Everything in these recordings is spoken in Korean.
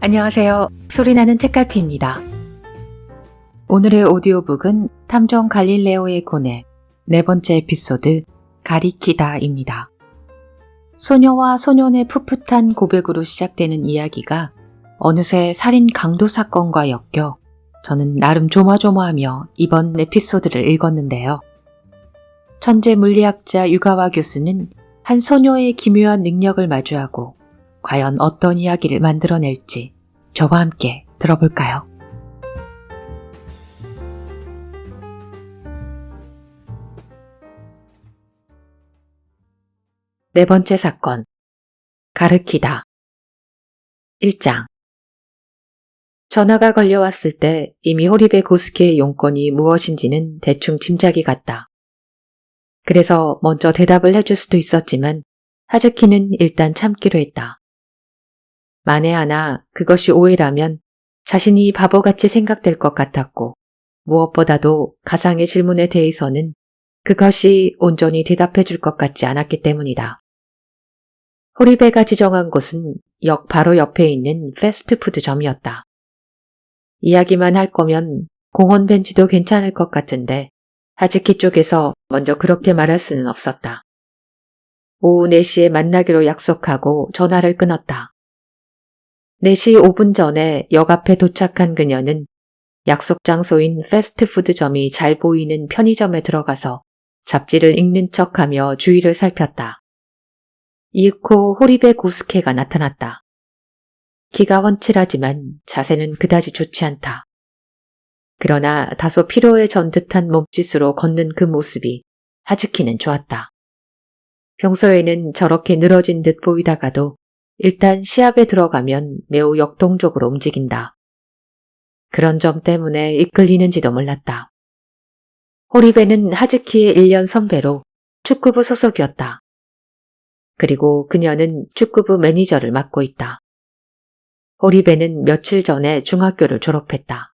안녕하세요. 소리나는 책갈피입니다. 오늘의 오디오북은 탐정 갈릴레오의 고뇌 네 번째 에피소드 가리키다입니다. 소녀와 소년의 풋풋한 고백으로 시작되는 이야기가 어느새 살인 강도 사건과 엮여 저는 나름 조마조마하며 이번 에피소드를 읽었는데요. 천재 물리학자 유가와 교수는 한 소녀의 기묘한 능력을 마주하고 과연 어떤 이야기를 만들어낼지 저와 함께 들어볼까요? 네 번째 사건, 가르키다. 1장. 전화가 걸려왔을 때 이미 호리베 고스케의 용건이 무엇인지는 대충 짐작이 갔다. 그래서 먼저 대답을 해줄 수도 있었지만 하즈키는 일단 참기로 했다. 만에 하나 그것이 오해라면 자신이 바보같이 생각될 것 같았고 무엇보다도 가상의 질문에 대해서는 그것이 온전히 대답해 줄 것 같지 않았기 때문이다. 호리베가 지정한 곳은 역 바로 옆에 있는 패스트푸드점이었다. 이야기만 할 거면 공원 벤치도 괜찮을 것 같은데 하즈키 쪽에서 먼저 그렇게 말할 수는 없었다. 오후 4시에 만나기로 약속하고 전화를 끊었다. 4시 5분 전에 역 앞에 도착한 그녀는 약속 장소인 패스트푸드점이 잘 보이는 편의점에 들어가서 잡지를 읽는 척하며 주위를 살폈다. 이윽고 호리베 고스케가 나타났다. 키가 훤칠하지만 자세는 그다지 좋지 않다. 그러나 다소 피로에 전 듯한 몸짓으로 걷는 그 모습이 하즈키는 좋았다. 평소에는 저렇게 늘어진 듯 보이다가도 일단 시합에 들어가면 매우 역동적으로 움직인다. 그런 점 때문에 이끌리는지도 몰랐다. 호리베는 하즈키의 1년 선배로 축구부 소속이었다. 그리고 그녀는 축구부 매니저를 맡고 있다. 호리베는 며칠 전에 중학교를 졸업했다.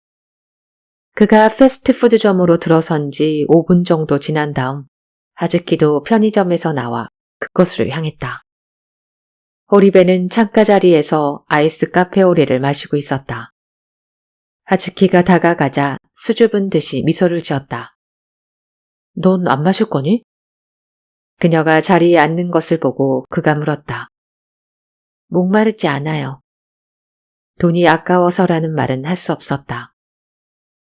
그가 패스트푸드점으로 들어선 지 5분 정도 지난 다음 하즈키도 편의점에서 나와 그곳으로 향했다. 호리베는 창가 자리에서 아이스 카페오레를 마시고 있었다. 하즈키가 다가가자 수줍은 듯이 미소를 지었다. 넌 안 마실 거니? 그녀가 자리에 앉는 것을 보고 그가 물었다. 목마르지 않아요. 돈이 아까워서라는 말은 할 수 없었다.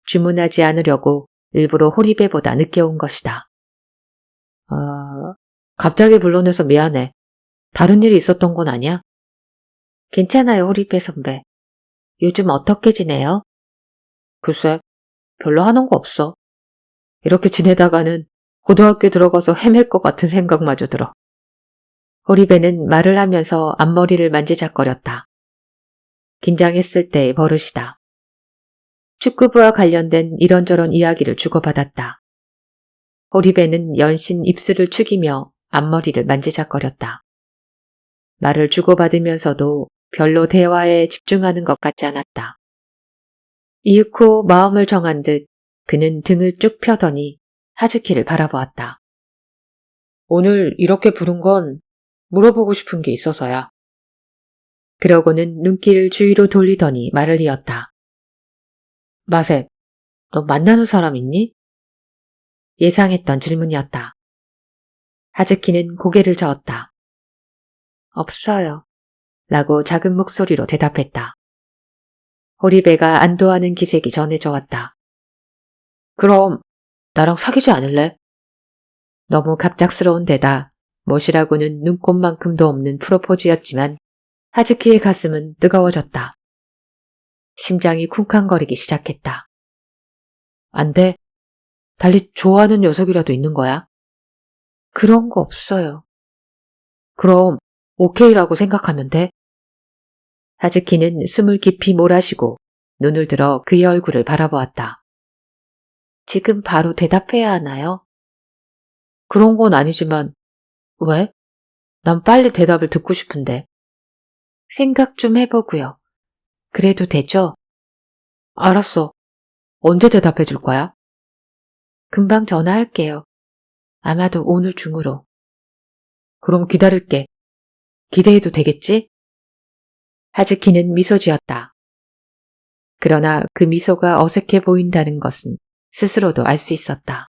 주문하지 않으려고 일부러 호리베보다 늦게 온 것이다. 갑자기 불러내서 미안해. 다른 일이 있었던 건 아니야? 괜찮아요, 호리베 선배. 요즘 어떻게 지내요? 글쎄, 별로 하는 거 없어. 이렇게 지내다가는 고등학교 들어가서 헤맬 것 같은 생각마저 들어. 호리베는 말을 하면서 앞머리를 만지작거렸다. 긴장했을 때의 버릇이다. 축구부와 관련된 이런저런 이야기를 주고받았다. 호리베는 연신 입술을 축이며 앞머리를 만지작거렸다. 말을 주고받으면서도 별로 대화에 집중하는 것 같지 않았다. 이윽고 마음을 정한 듯 그는 등을 쭉 펴더니 하즈키를 바라보았다. 오늘 이렇게 부른 건 물어보고 싶은 게 있어서야. 그러고는 눈길을 주위로 돌리더니 말을 이었다. 마셉, 너 만나는 사람 있니? 예상했던 질문이었다. 하즈키는 고개를 저었다. 없어요. 라고 작은 목소리로 대답했다. 호리베가 안도하는 기색이 전해져 왔다. 그럼 나랑 사귀지 않을래? 너무 갑작스러운 데다 멋이라고는 눈꼽만큼도 없는 프로포즈였지만 하즈키의 가슴은 뜨거워졌다. 심장이 쿵쾅거리기 시작했다. 안 돼. 달리 좋아하는 녀석이라도 있는 거야? 그런 거 없어요. 그럼 오케이라고 생각하면 돼? 하즈키는 숨을 깊이 몰아쉬고 눈을 들어 그의 얼굴을 바라보았다. 지금 바로 대답해야 하나요? 그런 건 아니지만 왜? 난 빨리 대답을 듣고 싶은데. 생각 좀 해보고요. 그래도 되죠? 알았어. 언제 대답해 줄 거야? 금방 전화할게요. 아마도 오늘 중으로. 그럼 기다릴게. 기대해도 되겠지? 하즈키는 미소 지었다. 그러나 그 미소가 어색해 보인다는 것은 스스로도 알 수 있었다.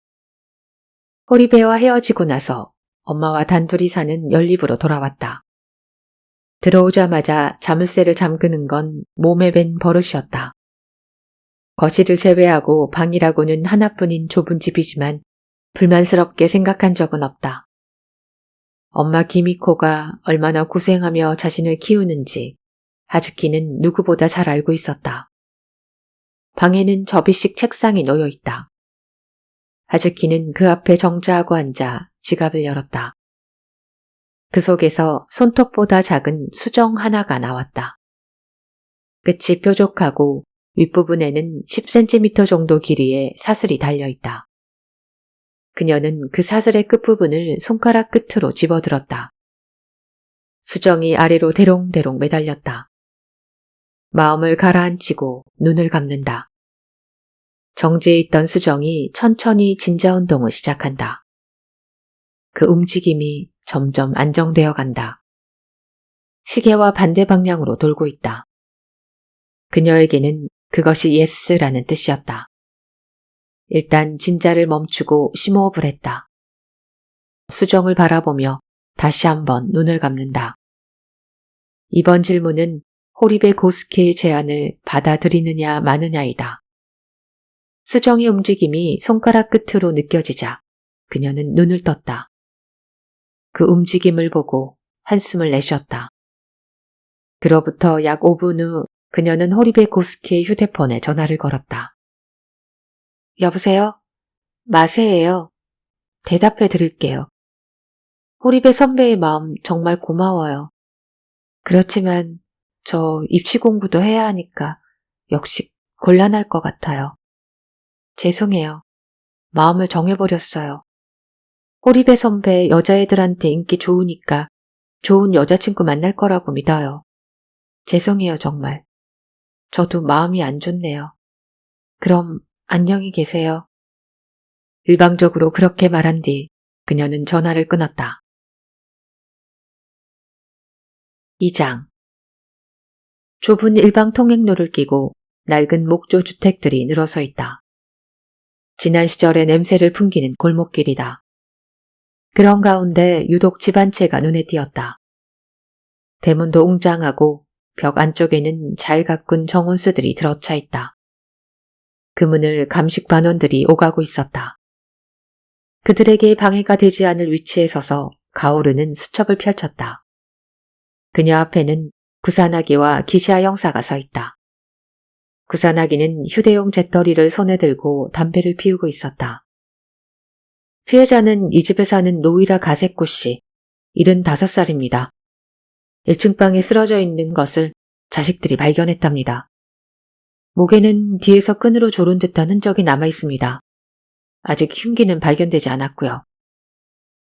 호리베와 헤어지고 나서 엄마와 단둘이 사는 연립으로 돌아왔다. 들어오자마자 자물쇠를 잠그는 건 몸에 밴 버릇이었다. 거실을 제외하고 방이라고는 하나뿐인 좁은 집이지만 불만스럽게 생각한 적은 없다. 엄마 기미코가 얼마나 고생하며 자신을 키우는지 하즈키는 누구보다 잘 알고 있었다. 방에는 접이식 책상이 놓여 있다. 하즈키는 그 앞에 정자하고 앉아 지갑을 열었다. 그 속에서 손톱보다 작은 수정 하나가 나왔다. 끝이 뾰족하고 윗부분에는 10cm 정도 길이의 사슬이 달려있다. 그녀는 그 사슬의 끝부분을 손가락 끝으로 집어들었다. 수정이 아래로 대롱대롱 매달렸다. 마음을 가라앉히고 눈을 감는다. 정지해 있던 수정이 천천히 진자운동을 시작한다. 그 움직임이 점점 안정되어 간다. 시계와 반대 방향으로 돌고 있다. 그녀에게는 그것이 예스라는 뜻이었다. 일단 진자를 멈추고 심호흡을 했다. 수정을 바라보며 다시 한번 눈을 감는다. 이번 질문은 호리베 고스케의 제안을 받아들이느냐 마느냐이다. 수정의 움직임이 손가락 끝으로 느껴지자 그녀는 눈을 떴다. 그 움직임을 보고 한숨을 내쉬었다. 그로부터 약 5분 후 그녀는 호리베 고스케의 휴대폰에 전화를 걸었다. 여보세요? 마세예요. 대답해 드릴게요. 호리베 선배의 마음 정말 고마워요. 그렇지만 저 입시 공부도 해야 하니까 역시 곤란할 것 같아요. 죄송해요. 마음을 정해버렸어요. 호리베 선배 여자애들한테 인기 좋으니까 좋은 여자친구 만날 거라고 믿어요. 죄송해요, 정말. 저도 마음이 안 좋네요. 그럼 안녕히 계세요. 일방적으로 그렇게 말한 뒤 그녀는 전화를 끊었다. 2장. 좁은 일방 통행로를 끼고 낡은 목조 주택들이 늘어서 있다. 지난 시절의 냄새를 풍기는 골목길이다. 그런 가운데 유독 집 한 채가 눈에 띄었다. 대문도 웅장하고 벽 안쪽에는 잘 가꾼 정원수들이 들어차 있다. 그 문을 감식 반원들이 오가고 있었다. 그들에게 방해가 되지 않을 위치에 서서 가오르는 수첩을 펼쳤다. 그녀 앞에는 구사나기와 기시아 형사가 서 있다. 구사나기는 휴대용 재떨이를 손에 들고 담배를 피우고 있었다. 피해자는 이 집에 사는 노이라 가세코 씨, 75살입니다. 1층 방에 쓰러져 있는 것을 자식들이 발견했답니다. 목에는 뒤에서 끈으로 조른 듯한 흔적이 남아 있습니다. 아직 흉기는 발견되지 않았고요.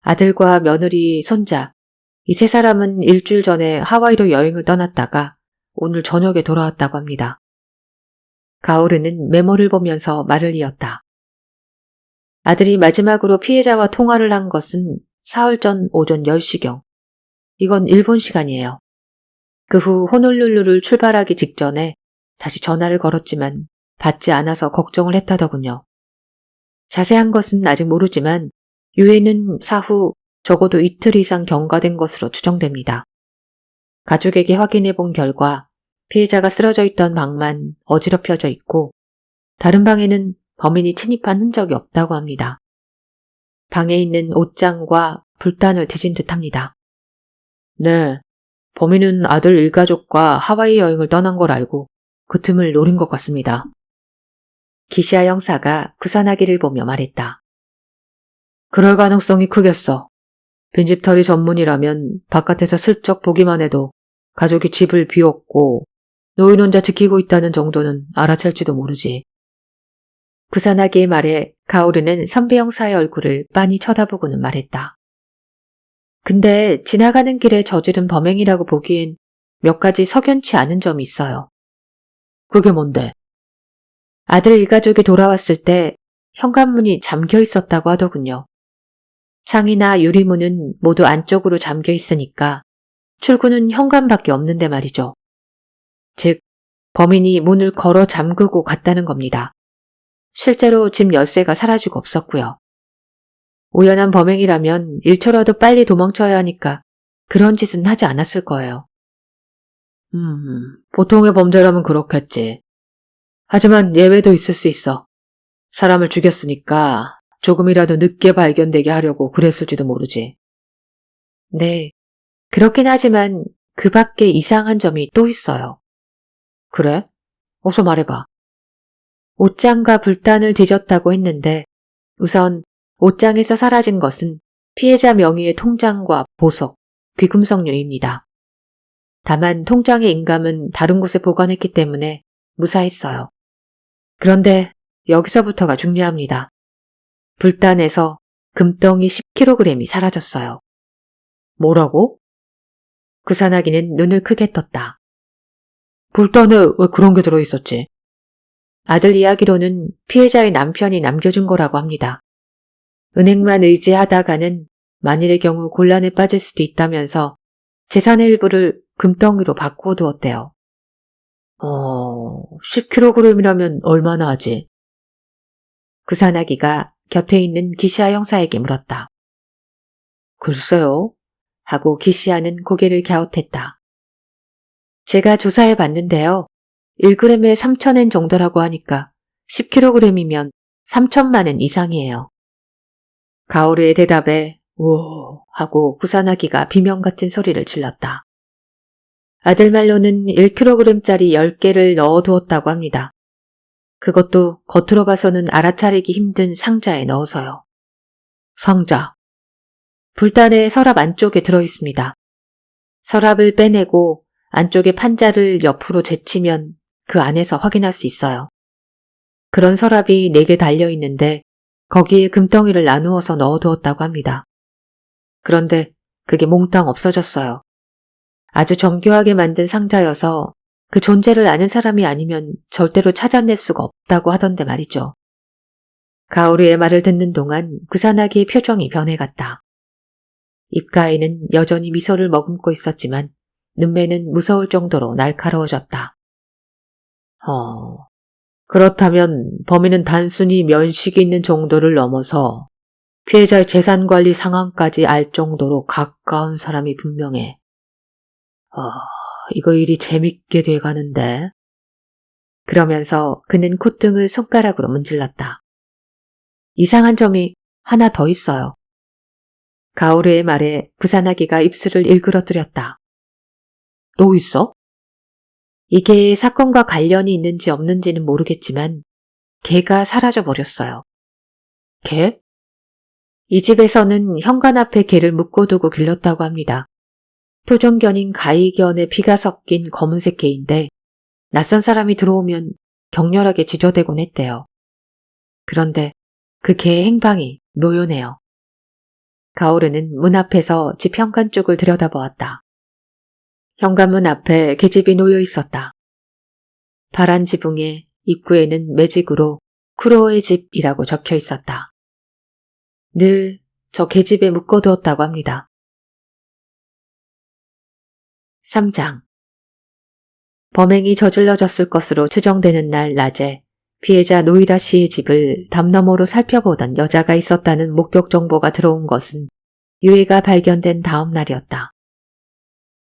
아들과 며느리, 손자, 이 세 사람은 일주일 전에 하와이로 여행을 떠났다가 오늘 저녁에 돌아왔다고 합니다. 가오르는 메모를 보면서 말을 이었다. 아들이 마지막으로 피해자와 통화를 한 것은 사흘 전 오전 10시경. 이건 일본 시간이에요. 그 후 호놀룰루를 출발하기 직전에 다시 전화를 걸었지만 받지 않아서 걱정을 했다더군요. 자세한 것은 아직 모르지만 유해는 사후 적어도 이틀 이상 경과된 것으로 추정됩니다. 가족에게 확인해 본 결과 피해자가 쓰러져 있던 방만 어지럽혀져 있고 다른 방에는 범인이 침입한 흔적이 없다고 합니다. 방에 있는 옷장과 불단을 뒤진 듯합니다. 네, 범인은 아들 일가족과 하와이 여행을 떠난 걸 알고 그 틈을 노린 것 같습니다. 기시아 형사가 구사나기를 보며 말했다. 그럴 가능성이 크겠어. 빈집털이 전문이라면 바깥에서 슬쩍 보기만 해도 가족이 집을 비웠고 노인 혼자 지키고 있다는 정도는 알아챌지도 모르지. 구사나기의 말에 가오르는 선배 형사의 얼굴을 빤히 쳐다보고는 말했다. 근데 지나가는 길에 저지른 범행이라고 보기엔 몇 가지 석연치 않은 점이 있어요. 그게 뭔데? 아들 일가족이 돌아왔을 때 현관문이 잠겨 있었다고 하더군요. 창이나 유리문은 모두 안쪽으로 잠겨 있으니까 출구는 현관밖에 없는데 말이죠. 즉, 범인이 문을 걸어 잠그고 갔다는 겁니다. 실제로 집 열쇠가 사라지고 없었고요. 우연한 범행이라면 1초라도 빨리 도망쳐야 하니까 그런 짓은 하지 않았을 거예요. 보통의 범죄라면 그렇겠지. 하지만 예외도 있을 수 있어. 사람을 죽였으니까 조금이라도 늦게 발견되게 하려고 그랬을지도 모르지. 네, 그렇긴 하지만 그 밖에 이상한 점이 또 있어요. 그래? 어서 말해봐. 옷장과 불단을 뒤졌다고 했는데 우선 옷장에서 사라진 것은 피해자 명의의 통장과 보석, 귀금속류입니다. 다만 통장의 인감은 다른 곳에 보관했기 때문에 무사했어요. 그런데 여기서부터가 중요합니다. 불단에서 금덩이 10kg이 사라졌어요. 뭐라고? 구산하기는 눈을 크게 떴다. 불단에 왜 그런 게 들어있었지? 아들 이야기로는 피해자의 남편이 남겨준 거라고 합니다. 은행만 의지하다가는 만일의 경우 곤란에 빠질 수도 있다면서 재산의 일부를 금덩이로 바꿔두었대요. 10kg이라면 얼마나 하지? 구산하기가 곁에 있는 기시아 형사에게 물었다. 글쎄요. 하고 기시아는 고개를 갸웃했다. 제가 조사해 봤는데요. 1g에 3,000엔 정도라고 하니까 10kg이면 3,000만 엔 이상이에요. 가오르의 대답에 오 하고 구산하기가 비명 같은 소리를 질렀다. 아들 말로는 1kg짜리 10개를 넣어두었다고 합니다. 그것도 겉으로 봐서는 알아차리기 힘든 상자에 넣어서요. 상자. 불단의 서랍 안쪽에 들어있습니다. 서랍을 빼내고 안쪽에 판자를 옆으로 제치면 그 안에서 확인할 수 있어요. 그런 서랍이 4개 달려있는데 거기에 금덩이를 나누어서 넣어두었다고 합니다. 그런데 그게 몽땅 없어졌어요. 아주 정교하게 만든 상자여서 그 존재를 아는 사람이 아니면 절대로 찾아낼 수가 없다고 하던데 말이죠. 가오르의 말을 듣는 동안 구산하기의 표정이 변해갔다. 입가에는 여전히 미소를 머금고 있었지만 눈매는 무서울 정도로 날카로워졌다. 그렇다면 범인은 단순히 면식이 있는 정도를 넘어서 피해자의 재산관리 상황까지 알 정도로 가까운 사람이 분명해. 이거 일이 재밌게 돼가는데. 그러면서 그는 콧등을 손가락으로 문질렀다. 이상한 점이 하나 더 있어요. 가오르의 말에 구산하기가 입술을 일그러뜨렸다. 또 있어? 이게 사건과 관련이 있는지 없는지는 모르겠지만 개가 사라져버렸어요. 개? 이 집에서는 현관 앞에 개를 묶어두고 길렀다고 합니다. 토종견인 가이견에 피가 섞인 검은색 개인데 낯선 사람이 들어오면 격렬하게 지저대곤 했대요. 그런데 그 개의 행방이 묘연해요. 가오르는 문 앞에서 집 현관 쪽을 들여다보았다. 현관문 앞에 계집이 놓여 있었다. 파란 지붕에 입구에는 매직으로 쿠로의 집이라고 적혀 있었다. 늘 저 계집에 묶어두었다고 합니다. 3장. 범행이 저질러졌을 것으로 추정되는 날 낮에 피해자 노이라 씨의 집을 담 너머로 살펴보던 여자가 있었다는 목격 정보가 들어온 것은 유해가 발견된 다음 날이었다.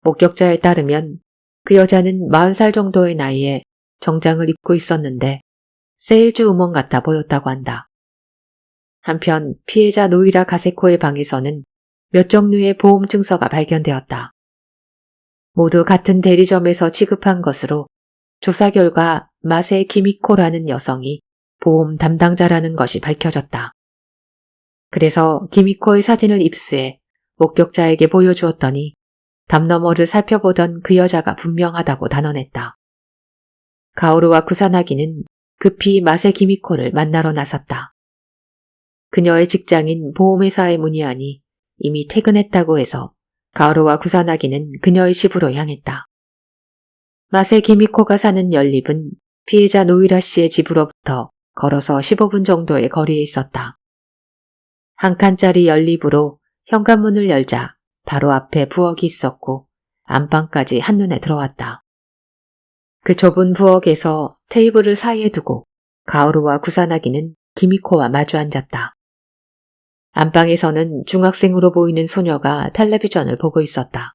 목격자에 따르면 그 여자는 40살 정도의 나이에 정장을 입고 있었는데 세일즈 우먼 같아 보였다고 한다. 한편 피해자 노이라 가세코의 방에서는 몇 종류의 보험 증서가 발견되었다. 모두 같은 대리점에서 취급한 것으로 조사 결과 마세 기미코라는 여성이 보험 담당자라는 것이 밝혀졌다. 그래서 기미코의 사진을 입수해 목격자에게 보여주었더니 담 너머를 살펴보던 그 여자가 분명하다고 단언했다. 가오르와 구사나기는 급히 마세 기미코를 만나러 나섰다. 그녀의 직장인 보험회사에 문의하니 이미 퇴근했다고 해서 가오르와 구사나기는 그녀의 집으로 향했다. 마세 기미코가 사는 연립은 피해자 노이라 씨의 집으로부터 걸어서 15분 정도의 거리에 있었다. 한 칸짜리 연립으로 현관문을 열자 바로 앞에 부엌이 있었고 안방까지 한눈에 들어왔다. 그 좁은 부엌에서 테이블을 사이에 두고 가오루와 구사나기는 기미코와 마주 앉았다. 안방에서는 중학생으로 보이는 소녀가 텔레비전을 보고 있었다.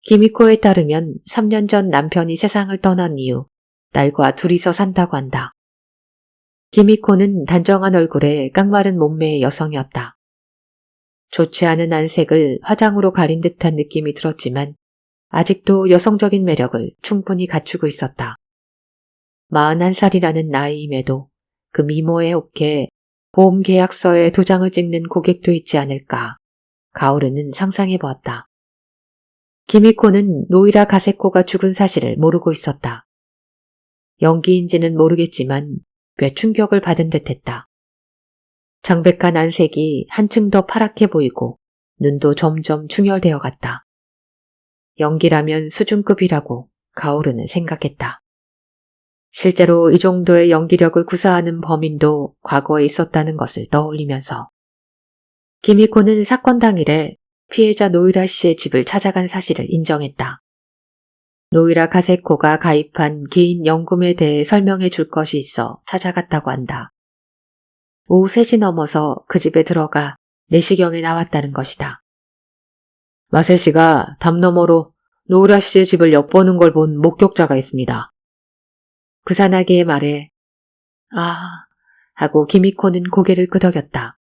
기미코에 따르면 3년 전 남편이 세상을 떠난 이후 딸과 둘이서 산다고 한다. 기미코는 단정한 얼굴에 깡마른 몸매의 여성이었다. 좋지 않은 안색을 화장으로 가린 듯한 느낌이 들었지만 아직도 여성적인 매력을 충분히 갖추고 있었다. 41살이라는 나이임에도 그 미모의 어깨에 보험계약서에 도장을 찍는 고객도 있지 않을까 가오르는 상상해 보았다. 기미코는 노이라 가세코가 죽은 사실을 모르고 있었다. 연기인지는 모르겠지만 꽤 충격을 받은 듯했다. 창백한 안색이 한층 더 파랗게 보이고 눈도 점점 충혈되어 갔다. 연기라면 수준급이라고 가오르는 생각했다. 실제로 이 정도의 연기력을 구사하는 범인도 과거에 있었다는 것을 떠올리면서 기미코는 사건 당일에 피해자 노이라 씨의 집을 찾아간 사실을 인정했다. 노이라 가세코가 가입한 개인 연금에 대해 설명해 줄 것이 있어 찾아갔다고 한다. 오후 3시 넘어서 그 집에 들어가 4시경에 나왔다는 것이다. 마세 씨가 담 너머로 노이라 씨의 집을 엿보는 걸 본 목격자가 있습니다. 구사나기의 말에 하고 기미코는 고개를 끄덕였다.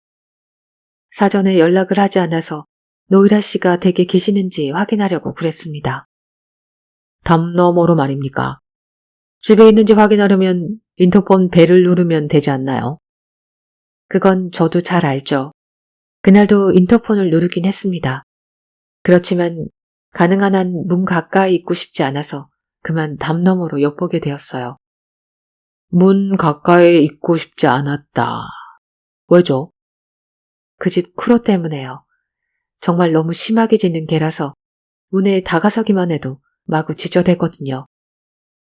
사전에 연락을 하지 않아서 노이라 씨가 댁에 계시는지 확인하려고 그랬습니다. 담 너머로 말입니까? 집에 있는지 확인하려면 인터폰 벨을 누르면 되지 않나요? 그건 저도 잘 알죠. 그날도 인터폰을 누르긴 했습니다. 그렇지만 가능한 한 문 가까이 있고 싶지 않아서 그만 담 너머로 엿보게 되었어요. 문 가까이 있고 싶지 않았다. 왜죠? 그 집 쿠로 때문에요. 정말 너무 심하게 짖는 개라서 문에 다가서기만 해도 마구 짖어대거든요.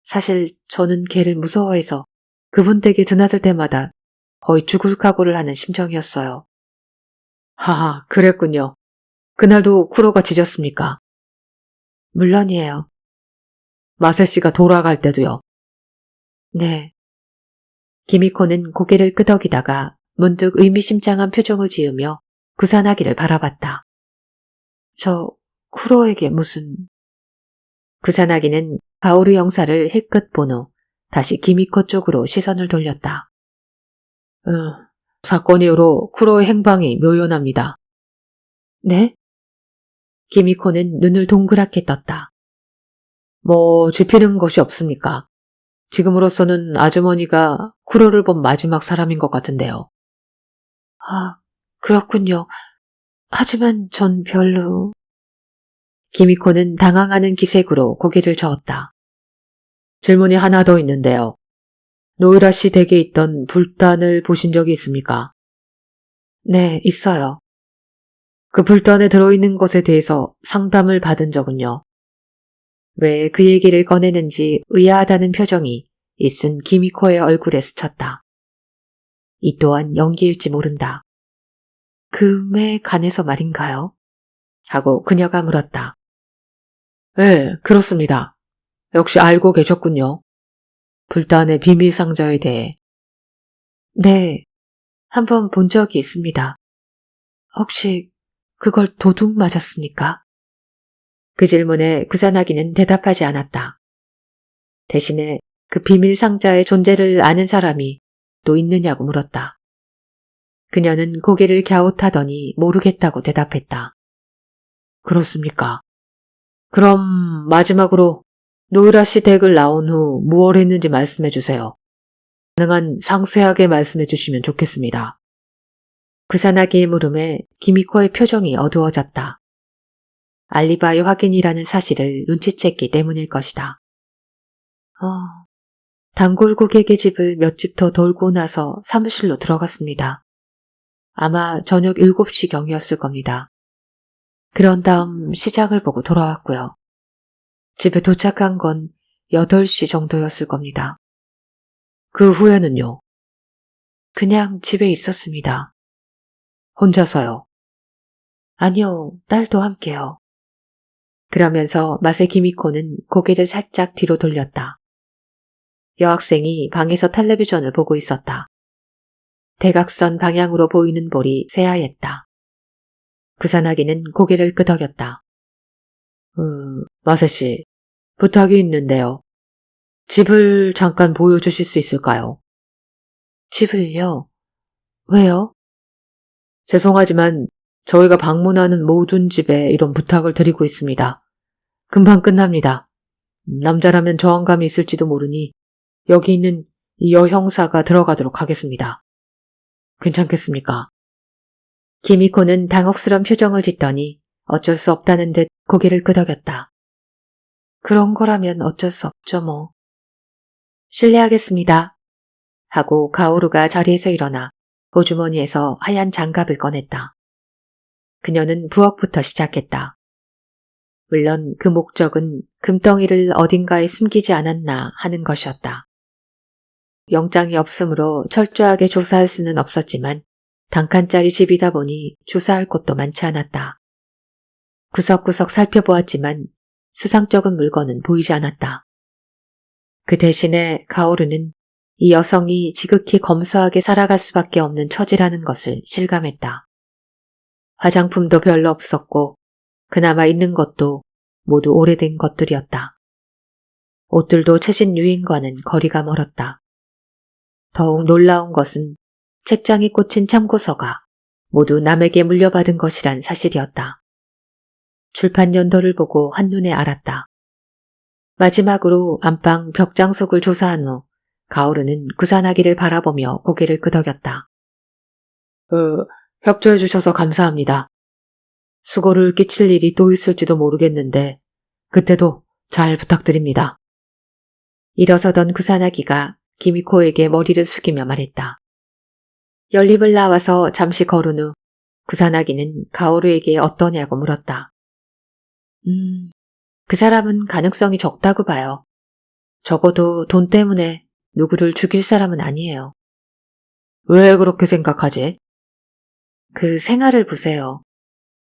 사실 저는 개를 무서워해서 그분 댁에 드나들 때마다 거의 죽을 각오를 하는 심정이었어요. 하하, 그랬군요. 그날도 쿠로가 짖었습니까? 물론이에요. 마세 씨가 돌아갈 때도요? 네. 기미코는 고개를 끄덕이다가 문득 의미심장한 표정을 지으며 구사나기를 바라봤다. 저 쿠로에게 무슨... 구사나기는 가오루 형사를 힐끗 본 후 다시 기미코 쪽으로 시선을 돌렸다. 사건 이후로 쿠로의 행방이 묘연합니다. 네? 기미코는 눈을 동그랗게 떴다. 짚히는 것이 없습니까? 지금으로서는 아주머니가 쿠로를 본 마지막 사람인 것 같은데요. 그렇군요. 하지만 전 별로... 기미코는 당황하는 기색으로 고개를 저었다. 질문이 하나 더 있는데요. 노이라 씨 댁에 있던 불단을 보신 적이 있습니까? 네, 있어요. 그 불단에 들어있는 것에 대해서 상담을 받은 적은요? 왜 그 얘기를 꺼내는지 의아하다는 표정이 이순 기미코의 얼굴에 스쳤다. 이 또한 연기일지 모른다. 금에 관해서 말인가요? 하고 그녀가 물었다. 네, 그렇습니다. 역시 알고 계셨군요. 불단의 비밀 상자에 대해. 네, 한번 본 적이 있습니다. 혹시 그걸 도둑 맞았습니까? 그 질문에 구사나기는 대답하지 않았다. 대신에 그 비밀 상자의 존재를 아는 사람이 또 있느냐고 물었다. 그녀는 고개를 갸웃하더니 모르겠다고 대답했다. 그렇습니까? 그럼 마지막으로 노이라 씨 댁을 나온 후 무얼 했는지 말씀해 주세요. 가능한 상세하게 말씀해 주시면 좋겠습니다. 구사나기의 물음에 기미코의 표정이 어두워졌다. 알리바이 확인이라는 사실을 눈치챘기 때문일 것이다. 단골 고객의 집을 몇 집 더 돌고 나서 사무실로 들어갔습니다. 아마 저녁 7시경이었을 겁니다. 그런 다음 시장을 보고 돌아왔고요. 집에 도착한 건 8시 정도였을 겁니다. 그 후에는요? 그냥 집에 있었습니다. 혼자서요? 아니요, 딸도 함께요. 그러면서 마세키미코는 고개를 살짝 뒤로 돌렸다. 여학생이 방에서 텔레비전을 보고 있었다. 대각선 방향으로 보이는 볼이 새하였다. 구사나기는 고개를 끄덕였다. 마세씨, 부탁이 있는데요. 집을 잠깐 보여주실 수 있을까요? 집을요? 왜요? 죄송하지만 저희가 방문하는 모든 집에 이런 부탁을 드리고 있습니다. 금방 끝납니다. 남자라면 저항감이 있을지도 모르니 여기 있는 이 여형사가 들어가도록 하겠습니다. 괜찮겠습니까? 기미코는 당혹스런 표정을 짓더니 어쩔 수 없다는 듯 고개를 끄덕였다. 그런 거라면 어쩔 수 없죠 뭐. 실례하겠습니다. 하고 가오루가 자리에서 일어나 호주머니에서 하얀 장갑을 꺼냈다. 그녀는 부엌부터 시작했다. 물론 그 목적은 금덩이를 어딘가에 숨기지 않았나 하는 것이었다. 영장이 없으므로 철저하게 조사할 수는 없었지만 단칸짜리 집이다 보니 조사할 곳도 많지 않았다. 구석구석 살펴보았지만 수상쩍은 물건은 보이지 않았다. 그 대신에 가오르는 이 여성이 지극히 검소하게 살아갈 수밖에 없는 처지라는 것을 실감했다. 화장품도 별로 없었고 그나마 있는 것도 모두 오래된 것들이었다. 옷들도 최신 유행과는 거리가 멀었다. 더욱 놀라운 것은 책장에 꽂힌 참고서가 모두 남에게 물려받은 것이란 사실이었다. 출판 연도를 보고 한눈에 알았다. 마지막으로 안방 벽장속을 조사한 후 가오르는 구사나기를 바라보며 고개를 끄덕였다. 협조해 주셔서 감사합니다. 수고를 끼칠 일이 또 있을지도 모르겠는데 그때도 잘 부탁드립니다. 일어서던 구사나기가 기미코에게 머리를 숙이며 말했다. 연립을 나와서 잠시 걸은 후 구사나기는 가오르에게 어떠냐고 물었다. 그 사람은 가능성이 적다고 봐요. 적어도 돈 때문에 누구를 죽일 사람은 아니에요. 왜 그렇게 생각하지? 그 생활을 보세요.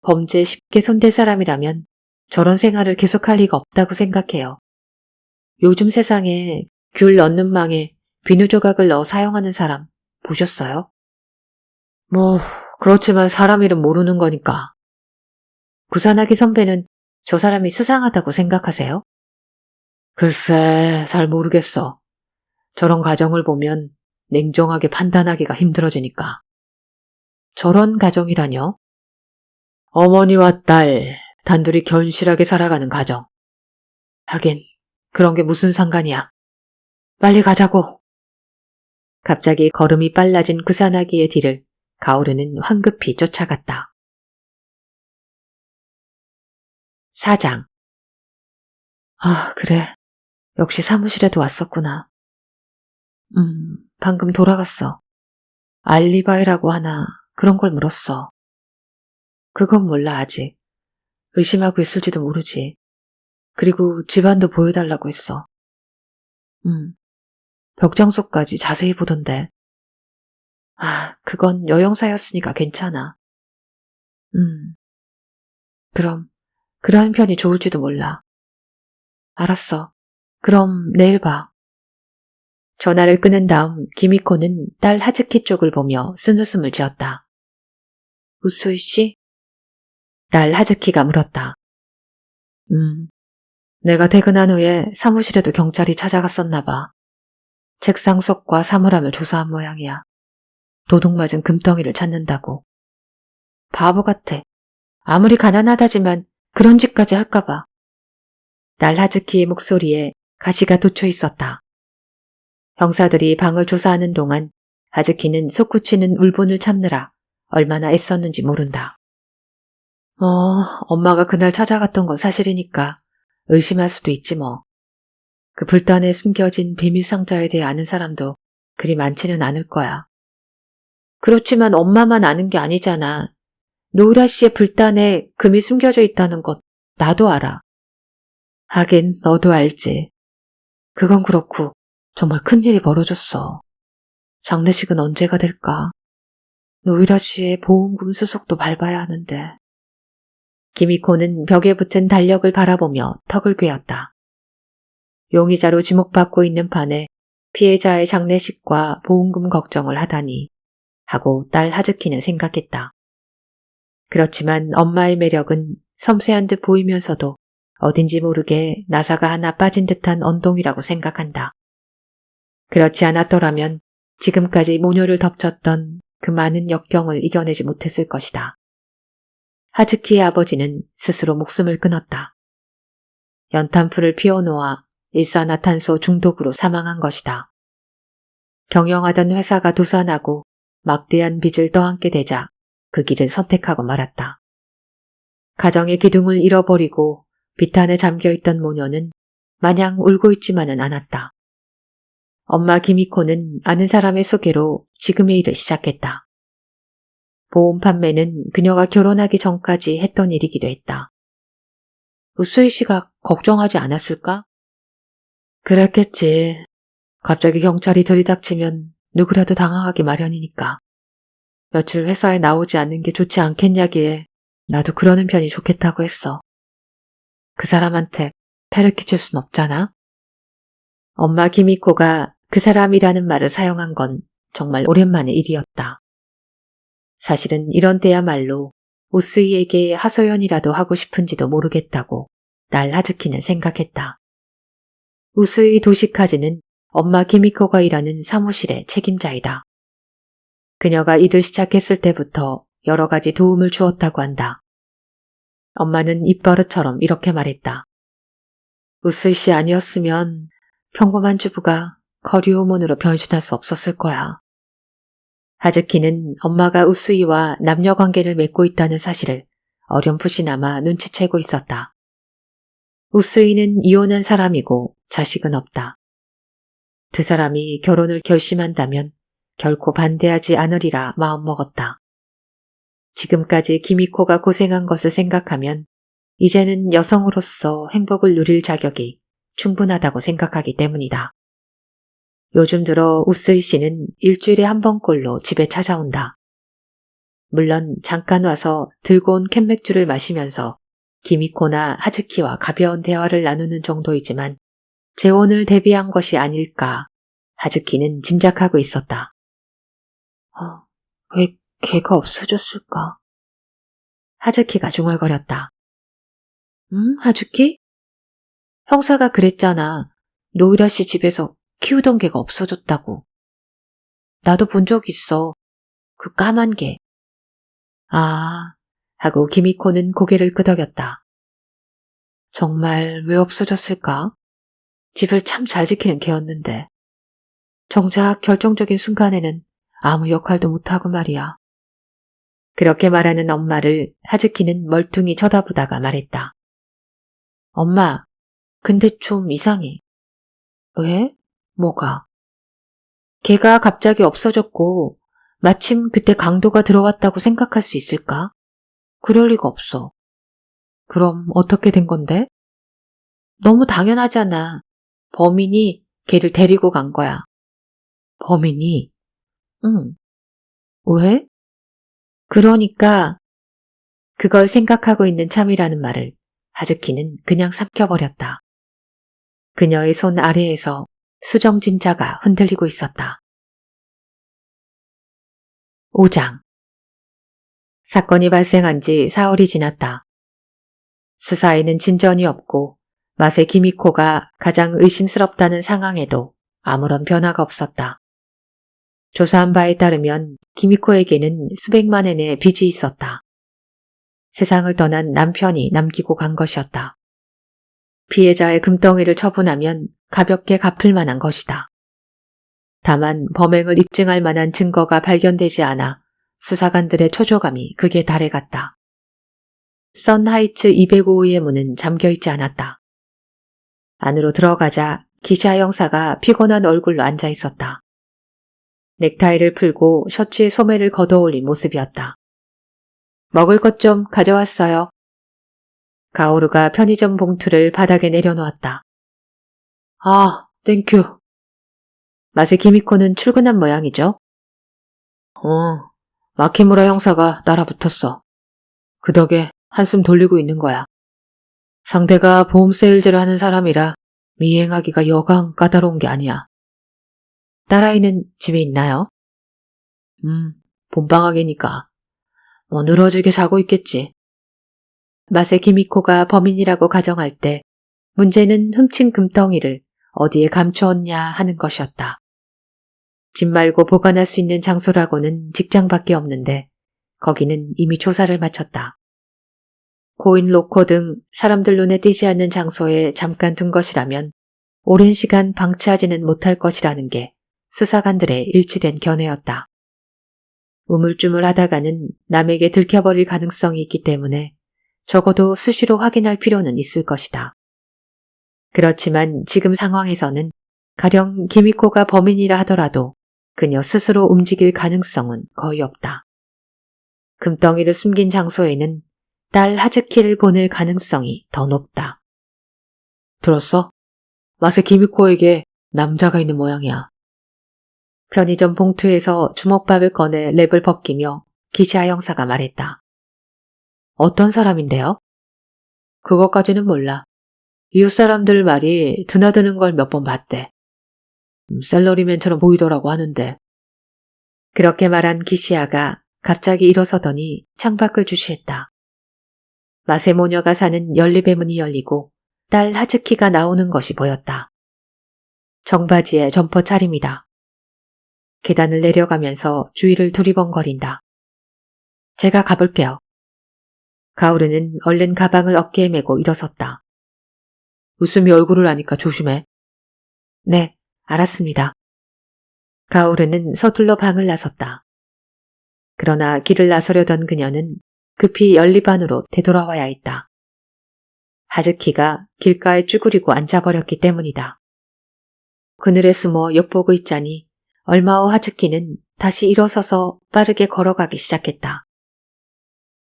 범죄에 쉽게 손댈 사람이라면 저런 생활을 계속할 리가 없다고 생각해요. 요즘 세상에 귤 넣는 망에 비누 조각을 넣어 사용하는 사람 보셨어요? 그렇지만 사람 이름 모르는 거니까. 구사나기 선배는 저 사람이 수상하다고 생각하세요? 글쎄, 잘 모르겠어. 저런 가정을 보면 냉정하게 판단하기가 힘들어지니까. 저런 가정이라뇨? 어머니와 딸, 단둘이 견실하게 살아가는 가정. 하긴, 그런 게 무슨 상관이야. 빨리 가자고. 갑자기 걸음이 빨라진 구사나기의 뒤를 가오르는 황급히 쫓아갔다. 4장. 그래. 역시 사무실에도 왔었구나. 방금 돌아갔어. 알리바이라고 하나 그런 걸 물었어. 그건 몰라 아직. 의심하고 있을지도 모르지. 그리고 집안도 보여달라고 했어. 벽장소까지 자세히 보던데. 그건 여영사였으니까 괜찮아. 그럼 그러한 편이 좋을지도 몰라. 알았어. 그럼 내일 봐. 전화를 끊은 다음 기미코는 딸 하즈키 쪽을 보며 쓴웃음을 지었다. 우수이 씨? 딸 하즈키가 물었다. 내가 퇴근한 후에 사무실에도 경찰이 찾아갔었나 봐. 책상 속과 사물함을 조사한 모양이야. 도둑맞은 금덩이를 찾는다고. 바보 같아. 아무리 가난하다지만 그런 짓까지 할까 봐. 딸 하즈키의 목소리에 가시가 돋쳐 있었다. 형사들이 방을 조사하는 동안 하즈키는 솟구치는 울분을 참느라 얼마나 애썼는지 모른다. 엄마가 그날 찾아갔던 건 사실이니까 의심할 수도 있지 뭐. 그 불단에 숨겨진 비밀 상자에 대해 아는 사람도 그리 많지는 않을 거야. 그렇지만 엄마만 아는 게 아니잖아. 노우라 씨의 불단에 금이 숨겨져 있다는 것 나도 알아. 하긴 너도 알지. 그건 그렇고 정말 큰일이 벌어졌어. 장례식은 언제가 될까? 노이라 씨의 보험금 수속도 밟아야 하는데. 기미코는 벽에 붙은 달력을 바라보며 턱을 꿰었다. 용의자로 지목받고 있는 판에 피해자의 장례식과 보험금 걱정을 하다니 하고 딸 하즈키는 생각했다. 그렇지만 엄마의 매력은 섬세한 듯 보이면서도 어딘지 모르게 나사가 하나 빠진 듯한 언동이라고 생각한다. 그렇지 않았더라면 지금까지 모녀를 덮쳤던 그 많은 역경을 이겨내지 못했을 것이다. 하즈키의 아버지는 스스로 목숨을 끊었다. 연탄불을 피워놓아 일산화탄소 중독으로 사망한 것이다. 경영하던 회사가 도산하고 막대한 빚을 떠안게 되자 그 길을 선택하고 말았다. 가정의 기둥을 잃어버리고 비탄에 잠겨있던 모녀는 마냥 울고 있지만은 않았다. 엄마 기미코는 아는 사람의 소개로 지금의 일을 시작했다. 보험 판매는 그녀가 결혼하기 전까지 했던 일이기도 했다. 우수희 씨가 걱정하지 않았을까? 그랬겠지. 갑자기 경찰이 들이닥치면 누구라도 당황하기 마련이니까. 며칠 회사에 나오지 않는 게 좋지 않겠냐기에 나도 그러는 편이 좋겠다고 했어. 그 사람한테 패를 끼칠 순 없잖아. 엄마 기미코가 그 사람이라는 말을 사용한 건 정말 오랜만의 일이었다. 사실은 이런 때야말로 우스이에게 하소연이라도 하고 싶은지도 모르겠다고 날 하즈키는 생각했다. 우스이 도시카즈는 엄마 기미코가 일하는 사무실의 책임자이다. 그녀가 일을 시작했을 때부터 여러 가지 도움을 주었다고 한다. 엄마는 입버릇처럼 이렇게 말했다. 우스이 씨 아니었으면 평범한 주부가 커리어우먼으로 변신할 수 없었을 거야. 하즈키는 엄마가 우스이와 남녀관계를 맺고 있다는 사실을 어렴풋이나마 눈치채고 있었다. 우스이는 이혼한 사람이고 자식은 없다. 두 사람이 결혼을 결심한다면 결코 반대하지 않으리라 마음먹었다. 지금까지 기미코가 고생한 것을 생각하면 이제는 여성으로서 행복을 누릴 자격이 충분하다고 생각하기 때문이다. 요즘 들어 우스이 씨는 일주일에 한 번꼴로 집에 찾아온다. 물론 잠깐 와서 들고 온 캔맥주를 마시면서 기미코나 하즈키와 가벼운 대화를 나누는 정도이지만 재혼을 대비한 것이 아닐까 하즈키는 짐작하고 있었다. 왜 걔가 없어졌을까? 하즈키가 중얼거렸다. 하즈키? 형사가 그랬잖아. 노이라 씨 집에서 키우던 개가 없어졌다고. 나도 본 적 있어. 그 까만 개. 아, 하고 기미코는 고개를 끄덕였다. 정말 왜 없어졌을까? 집을 참 잘 지키는 개였는데. 정작 결정적인 순간에는 아무 역할도 못하고 말이야. 그렇게 말하는 엄마를 하즈키는 멀뚱히 쳐다보다가 말했다. 엄마, 근데 좀 이상해. 왜? 뭐가? 걔가 갑자기 없어졌고 마침 그때 강도가 들어왔다고 생각할 수 있을까? 그럴 리가 없어. 그럼 어떻게 된 건데? 너무 당연하잖아. 범인이 걔를 데리고 간 거야. 범인이? 응. 왜? 그러니까 그걸 생각하고 있는 참이라는 말을 하즈키는 그냥 삼켜버렸다. 그녀의 손 아래에서 수정진자가 흔들리고 있었다. 5장. 사건이 발생한 지 사흘이 지났다. 수사에는 진전이 없고 마세 기미코가 가장 의심스럽다는 상황에도 아무런 변화가 없었다. 조사한 바에 따르면 기미코에게는 수백만 엔의 빚이 있었다. 세상을 떠난 남편이 남기고 간 것이었다. 피해자의 금덩이를 처분하면 가볍게 갚을 만한 것이다. 다만 범행을 입증할 만한 증거가 발견되지 않아 수사관들의 초조감이 극에 달해갔다. 선하이츠 205호의 문은 잠겨있지 않았다. 안으로 들어가자 기샤 형사가 피곤한 얼굴로 앉아있었다. 넥타이를 풀고 셔츠에 소매를 걷어올린 모습이었다. 먹을 것 좀 가져왔어요. 가오루가 편의점 봉투를 바닥에 내려놓았다. 아, 땡큐. 마세 기미코는 출근한 모양이죠? 마키무라 형사가 따라붙었어. 그 덕에 한숨 돌리고 있는 거야. 상대가 보험 세일즈를 하는 사람이라 미행하기가 여간 까다로운 게 아니야. 딸아이는 집에 있나요? 봄방학이니까. 늘어지게 자고 있겠지. 마세 기미코가 범인이라고 가정할 때 문제는 훔친 금덩이를 어디에 감추었냐 하는 것이었다. 집 말고 보관할 수 있는 장소라고는 직장밖에 없는데 거기는 이미 조사를 마쳤다. 코인 로커 등 사람들 눈에 띄지 않는 장소에 잠깐 둔 것이라면 오랜 시간 방치하지는 못할 것이라는 게 수사관들의 일치된 견해였다. 우물쭈물하다가는 남에게 들켜버릴 가능성이 있기 때문에 적어도 수시로 확인할 필요는 있을 것이다. 그렇지만 지금 상황에서는 가령 기미코가 범인이라 하더라도 그녀 스스로 움직일 가능성은 거의 없다. 금덩이를 숨긴 장소에는 딸 하즈키를 보낼 가능성이 더 높다. 들었어? 마세 기미코에게 남자가 있는 모양이야. 편의점 봉투에서 주먹밥을 꺼내 랩을 벗기며 기시아 형사가 말했다. 어떤 사람인데요? 그것까지는 몰라. 이웃 사람들 말이 드나드는 걸 몇 번 봤대. 셀러리맨처럼 보이더라고 하는데. 그렇게 말한 기시아가 갑자기 일어서더니 창밖을 주시했다. 마세 모녀가 사는 연립의 문이 열리고 딸 하즈키가 나오는 것이 보였다. 청바지에 점퍼 차림이다. 계단을 내려가면서 주위를 두리번거린다. 제가 가볼게요. 가오르는 얼른 가방을 어깨에 메고 일어섰다. 웃음이 얼굴을 아니까 조심해. 네, 알았습니다. 가오르는 서둘러 방을 나섰다. 그러나 길을 나서려던 그녀는 급히 연립 안으로 되돌아와야 했다. 하즈키가 길가에 쭈그리고 앉아버렸기 때문이다. 그늘에 숨어 엿보고 있자니 얼마 후 하즈키는 다시 일어서서 빠르게 걸어가기 시작했다.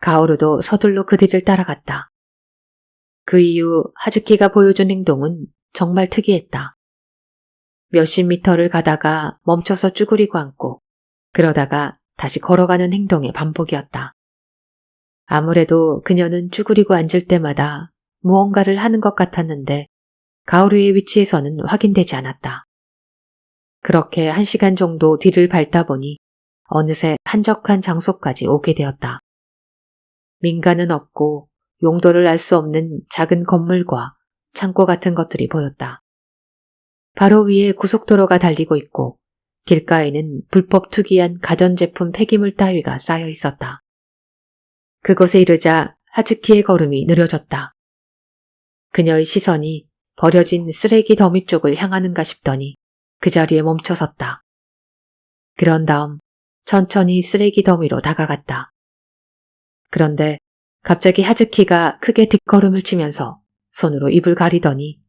가오르도 서둘러 그 뒤를 따라갔다. 그 이후 하즈키가 보여준 행동은 정말 특이했다. 몇십 미터를 가다가 멈춰서 쭈그리고 앉고 그러다가 다시 걸어가는 행동의 반복이었다. 아무래도 그녀는 쭈그리고 앉을 때마다 무언가를 하는 것 같았는데 가오르의 위치에서는 확인되지 않았다. 그렇게 1시간 정도 뒤를 밟다 보니 어느새 한적한 장소까지 오게 되었다. 민가는 없고 용도를 알 수 없는 작은 건물과 창고 같은 것들이 보였다. 바로 위에 고속도로가 달리고 있고 길가에는 불법 투기한 가전제품 폐기물 따위가 쌓여 있었다. 그곳에 이르자 하츠키의 걸음이 느려졌다. 그녀의 시선이 버려진 쓰레기 더미 쪽을 향하는가 싶더니 그 자리에 멈춰섰다. 그런 다음 천천히 쓰레기 더미로 다가갔다. 그런데 갑자기 하즈키가 크게 뒷걸음을 치면서 손으로 입을 가리더니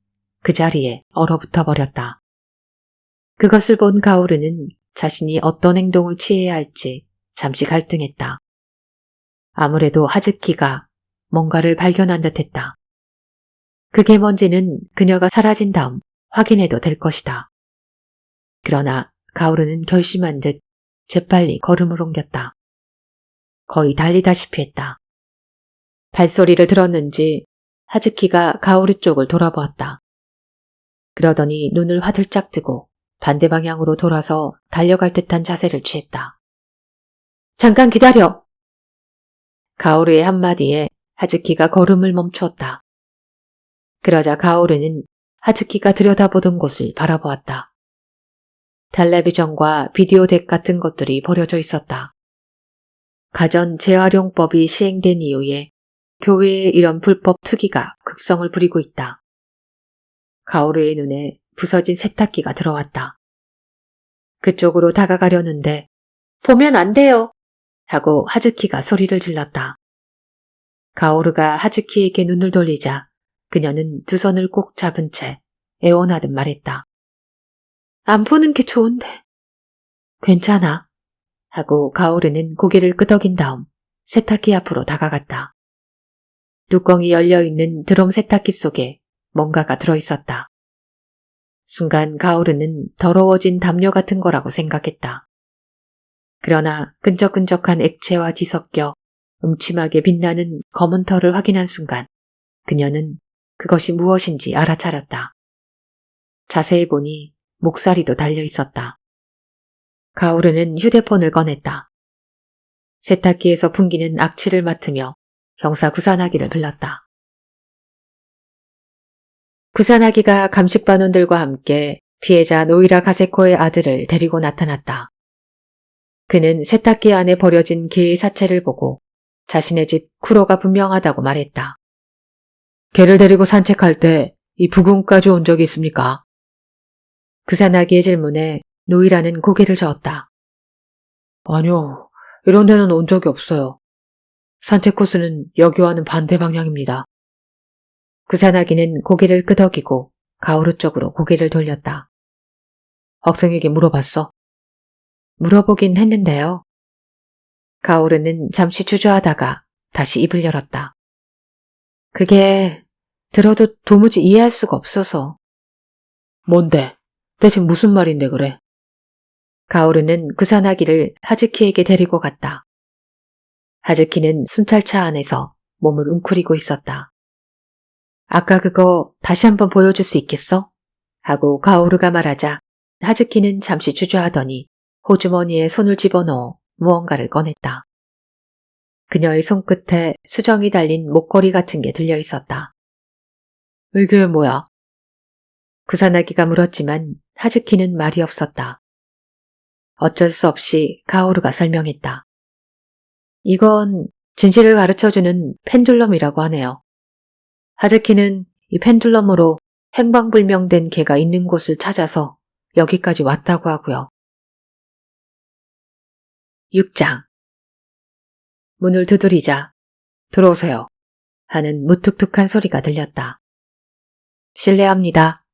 그 자리에 얼어붙어 버렸다. 그것을 본 가오르는 자신이 어떤 행동을 취해야 할지 잠시 갈등했다. 아무래도 하즈키가 뭔가를 발견한 듯했다. 그게 뭔지는 그녀가 사라진 다음 확인해도 될 것이다. 그러나 가오르는 결심한 듯 재빨리 걸음을 옮겼다. 거의 달리다시피 했다. 발소리를 들었는지 하즈키가 가오르 쪽을 돌아보았다. 그러더니 눈을 화들짝 뜨고 반대 방향으로 돌아서 달려갈 듯한 자세를 취했다. 잠깐 기다려! 가오르의 한마디에 하즈키가 걸음을 멈추었다. 그러자 가오르는 하즈키가 들여다보던 곳을 바라보았다. 텔레비전과 비디오 덱 같은 것들이 버려져 있었다. 가전 재활용법이 시행된 이후에 교회에 이런 불법 투기가 극성을 부리고 있다. 가오르의 눈에 부서진 세탁기가 들어왔다. 그쪽으로 다가가려는데 보면 안 돼요! 하고 하즈키가 소리를 질렀다. 가오르가 하즈키에게 눈을 돌리자 그녀는 두 손을 꼭 잡은 채 애원하듯 말했다. 안 보는 게 좋은데. 괜찮아. 하고 가오르는 고개를 끄덕인 다음 세탁기 앞으로 다가갔다. 뚜껑이 열려있는 드럼 세탁기 속에 뭔가가 들어있었다. 순간 가오르는 더러워진 담요 같은 거라고 생각했다. 그러나 끈적끈적한 액체와 뒤섞여 음침하게 빛나는 검은 털을 확인한 순간 그녀는 그것이 무엇인지 알아차렸다. 자세히 보니 목살이도 달려 있었다. 가오르는 휴대폰을 꺼냈다. 세탁기에서 풍기는 악취를 맡으며 형사 구산하기를 불렀다. 구산하기가 감식반원들과 함께 피해자 노이라 가세코의 아들을 데리고 나타났다. 그는 세탁기 안에 버려진 개의 사체를 보고 자신의 집 쿠로가 분명하다고 말했다. 개를 데리고 산책할 때 이 부근까지 온 적이 있습니까? 구산하기의 질문에 노이라는 고개를 저었다. 아니요, 이런 데는 온 적이 없어요. 산책 코스는 여기와는 반대 방향입니다. 구산하기는 고개를 끄덕이고 가오루 쪽으로 고개를 돌렸다. 학생에게 물어봤어? 물어보긴 했는데요. 가오르는 잠시 주저하다가 다시 입을 열었다. 그게 들어도 도무지 이해할 수가 없어서. 뭔데? 대신 무슨 말인데 그래? 가오르는 구산하기를 하즈키에게 데리고 갔다. 하즈키는 순찰차 안에서 몸을 웅크리고 있었다. 아까 그거 다시 한번 보여줄 수 있겠어? 하고 가오르가 말하자 하즈키는 잠시 주저하더니 호주머니에 손을 집어넣어 무언가를 꺼냈다. 그녀의 손끝에 수정이 달린 목걸이 같은 게 들려 있었다. 이게 뭐야? 구산하기가 물었지만 하즈키는 말이 없었다. 어쩔 수 없이 가오루가 설명했다. 이건 진실을 가르쳐주는 펜듈럼이라고 하네요. 하즈키는 이 펜듈럼으로 행방불명된 개가 있는 곳을 찾아서 여기까지 왔다고 하고요. 6장. 문을 두드리자 들어오세요 하는 무뚝뚝한 소리가 들렸다. 실례합니다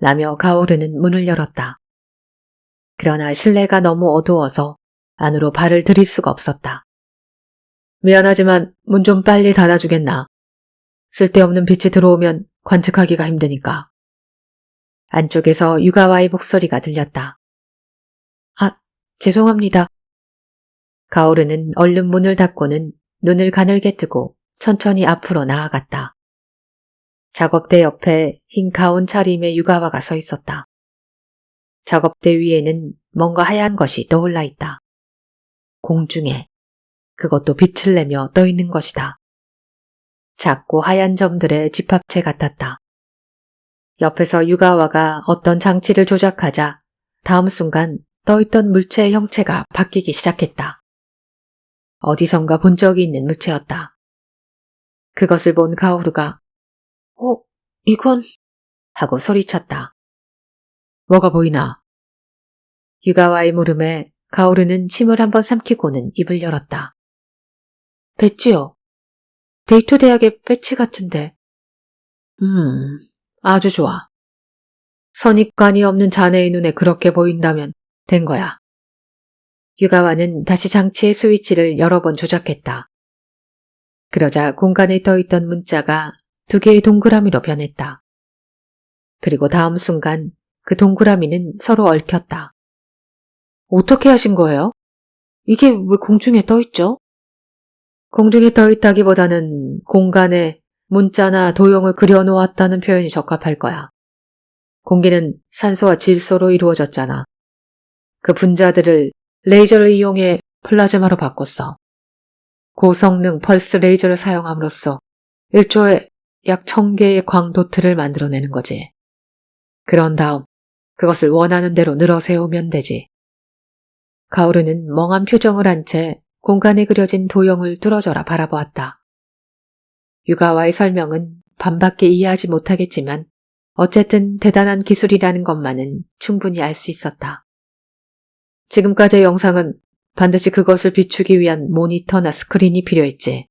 라며 가오르는 문을 열었다. 그러나 실내가 너무 어두워서 안으로 발을 들일 수가 없었다. 미안하지만 문 좀 빨리 닫아주겠나. 쓸데없는 빛이 들어오면 관측하기가 힘드니까. 안쪽에서 유가와의 목소리가 들렸다. 아, 죄송합니다. 가오르는 얼른 문을 닫고는 눈을 가늘게 뜨고 천천히 앞으로 나아갔다. 작업대 옆에 흰 가운 차림의 유가와가 서 있었다. 작업대 위에는 뭔가 하얀 것이 떠올라 있다. 공중에 그것도 빛을 내며 떠 있는 것이다. 작고 하얀 점들의 집합체 같았다. 옆에서 유가와가 어떤 장치를 조작하자 다음 순간 떠있던 물체의 형체가 바뀌기 시작했다. 어디선가 본 적이 있는 물체였다. 그것을 본 가오루가 이건... 하고 소리쳤다. 뭐가 보이나? 유가와의 물음에 가오루는 침을 한번 삼키고는 입을 열었다. 배지요. 데이토 대학의 배지 같은데. 아주 좋아. 선입관이 없는 자네의 눈에 그렇게 보인다면 된 거야. 유가와는 다시 장치의 스위치를 여러 번 조작했다. 그러자 공간에 떠있던 문자가 2개의 동그라미로 변했다. 그리고 다음 순간 그 동그라미는 서로 얽혔다. 어떻게 하신 거예요? 이게 왜 공중에 떠있죠? 공중에 떠있다기보다는 공간에 문자나 도형을 그려놓았다는 표현이 적합할 거야. 공기는 산소와 질소로 이루어졌잖아. 그 분자들을 레이저를 이용해 플라즈마로 바꿨어. 고성능 펄스 레이저를 사용함으로써 1초에 약 1000개의 광도틀을 만들어내는 거지. 그런 다음 그것을 원하는 대로 늘어세우면 되지. 가오르는 멍한 표정을 한 채 공간에 그려진 도형을 뚫어져라 바라보았다. 유가와의 설명은 반밖에 이해하지 못하겠지만 어쨌든 대단한 기술이라는 것만은 충분히 알 수 있었다. 지금까지의 영상은 반드시 그것을 비추기 위한 모니터나 스크린이 필요했지.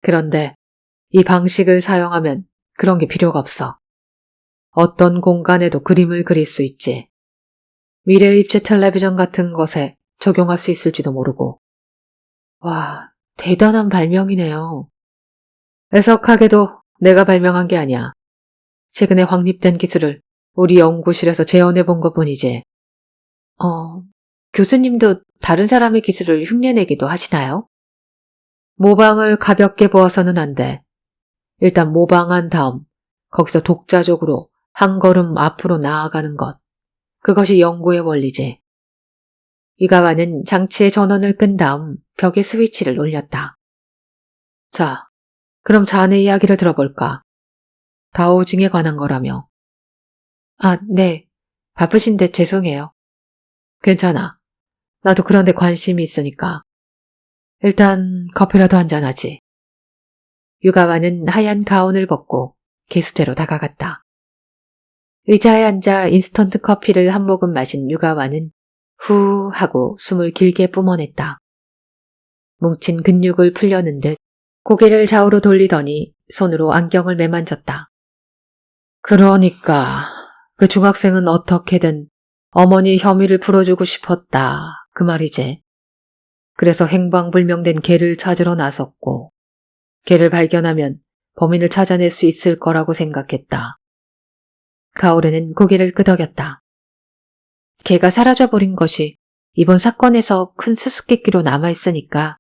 그런데 이 방식을 사용하면 그런 게 필요가 없어. 어떤 공간에도 그림을 그릴 수 있지. 미래의 입체 텔레비전 같은 것에 적용할 수 있을지도 모르고. 와, 대단한 발명이네요. 애석하게도 내가 발명한 게 아니야. 최근에 확립된 기술을 우리 연구실에서 재현해 본 것뿐이지. 교수님도 다른 사람의 기술을 흉내내기도 하시나요? 모방을 가볍게 보아서는 안 돼. 일단 모방한 다음 거기서 독자적으로 한 걸음 앞으로 나아가는 것. 그것이 연구의 원리지. 유가와는 장치의 전원을 끈 다음 벽에 스위치를 올렸다. 자, 그럼 자네 이야기를 들어볼까? 다오징에 관한 거라며. 아, 네. 바쁘신데 죄송해요. 괜찮아. 나도 그런 데 관심이 있으니까. 일단 커피라도 한잔하지. 유가와는 하얀 가운을 벗고 개수대로 다가갔다. 의자에 앉아 인스턴트 커피를 한 모금 마신 유가와는 후 하고 숨을 길게 뿜어냈다. 뭉친 근육을 풀려는 듯 고개를 좌우로 돌리더니 손으로 안경을 매만졌다. 그러니까 그 중학생은 어떻게든 어머니 혐의를 풀어주고 싶었다. 그 말이지. 그래서 행방불명된 개를 찾으러 나섰고 개를 발견하면 범인을 찾아낼 수 있을 거라고 생각했다. 가오르는 고개를 끄덕였다. 개가 사라져버린 것이 이번 사건에서 큰 수수께끼로 남아있으니까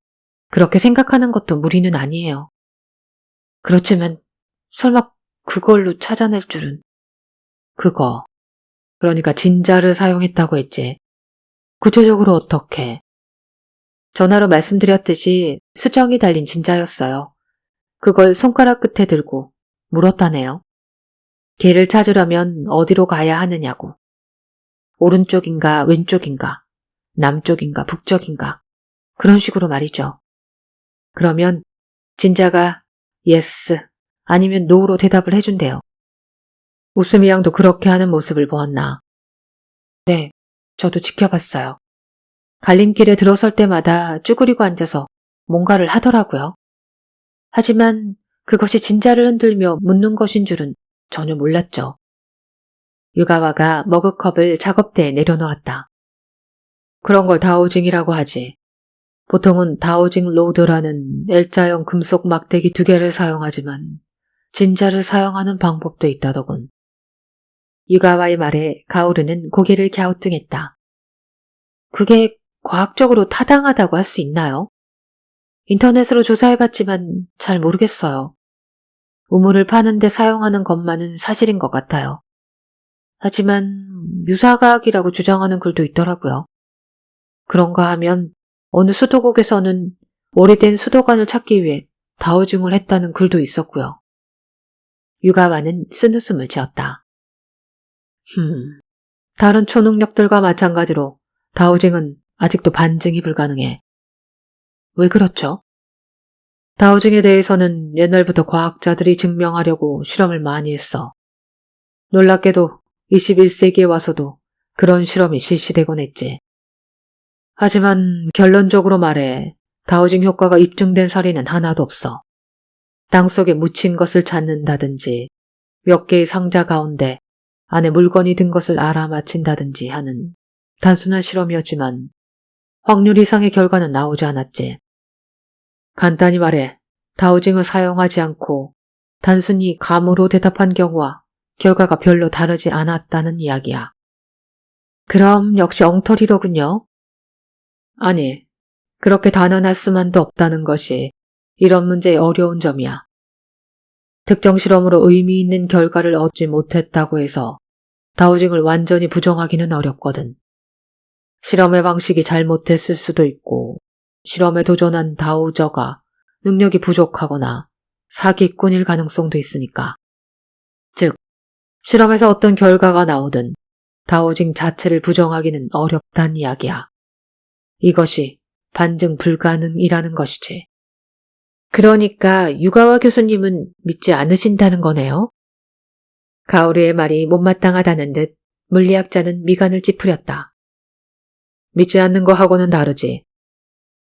그렇게 생각하는 것도 무리는 아니에요. 그렇지만 설마 그걸로 찾아낼 줄은. 그거. 그러니까 진자를 사용했다고 했지. 구체적으로 어떻게? 전화로 말씀드렸듯이 수정이 달린 진자였어요. 그걸 손가락 끝에 들고 물었다네요. 개를 찾으려면 어디로 가야 하느냐고. 오른쪽인가 왼쪽인가 남쪽인가 북쪽인가 그런 식으로 말이죠. 그러면 진자가 yes 아니면 no로 대답을 해준대요. 우스미 양도 그렇게 하는 모습을 보았나? 네, 저도 지켜봤어요. 갈림길에 들어설 때마다 쭈그리고 앉아서 뭔가를 하더라고요. 하지만 그것이 진자를 흔들며 묻는 것인 줄은 전혀 몰랐죠. 유가와가 머그컵을 작업대에 내려놓았다. 그런 걸 다오징이라고 하지. 보통은 다오징 로드라는 L자형 금속 막대기 2개를 사용하지만 진자를 사용하는 방법도 있다더군. 유가와의 말에 가오르는 고개를 갸우뚱했다. 그게 과학적으로 타당하다고 할 수 있나요? 인터넷으로 조사해봤지만 잘 모르겠어요. 우물을 파는데 사용하는 것만은 사실인 것 같아요. 하지만 유사과학이라고 주장하는 글도 있더라고요. 그런가 하면 어느 수도국에서는 오래된 수도관을 찾기 위해 다우징을 했다는 글도 있었고요. 유가와는 쓴웃음을 지었다. 다른 초능력들과 마찬가지로 다우징은 아직도 반증이 불가능해. 왜 그렇죠? 다우징에 대해서는 옛날부터 과학자들이 증명하려고 실험을 많이 했어. 놀랍게도 21세기에 와서도 그런 실험이 실시되곤 했지. 하지만 결론적으로 말해 다우징 효과가 입증된 사례는 하나도 없어. 땅속에 묻힌 것을 찾는다든지 몇 개의 상자 가운데 안에 물건이 든 것을 알아맞힌다든지 하는 단순한 실험이었지만 확률 이상의 결과는 나오지 않았지. 간단히 말해 다우징을 사용하지 않고 단순히 감으로 대답한 경우와 결과가 별로 다르지 않았다는 이야기야. 그럼 역시 엉터리로군요. 아니, 그렇게 단언할 수만도 없다는 것이 이런 문제의 어려운 점이야. 특정 실험으로 의미 있는 결과를 얻지 못했다고 해서 다우징을 완전히 부정하기는 어렵거든. 실험의 방식이 잘못했을 수도 있고 실험에 도전한 다우저가 능력이 부족하거나 사기꾼일 가능성도 있으니까. 즉, 실험에서 어떤 결과가 나오든 다우징 자체를 부정하기는 어렵단 이야기야. 이것이 반증 불가능이라는 것이지. 그러니까 유가와 교수님은 믿지 않으신다는 거네요? 가오르의 말이 못마땅하다는 듯 물리학자는 미간을 찌푸렸다. 믿지 않는 거하고는 다르지.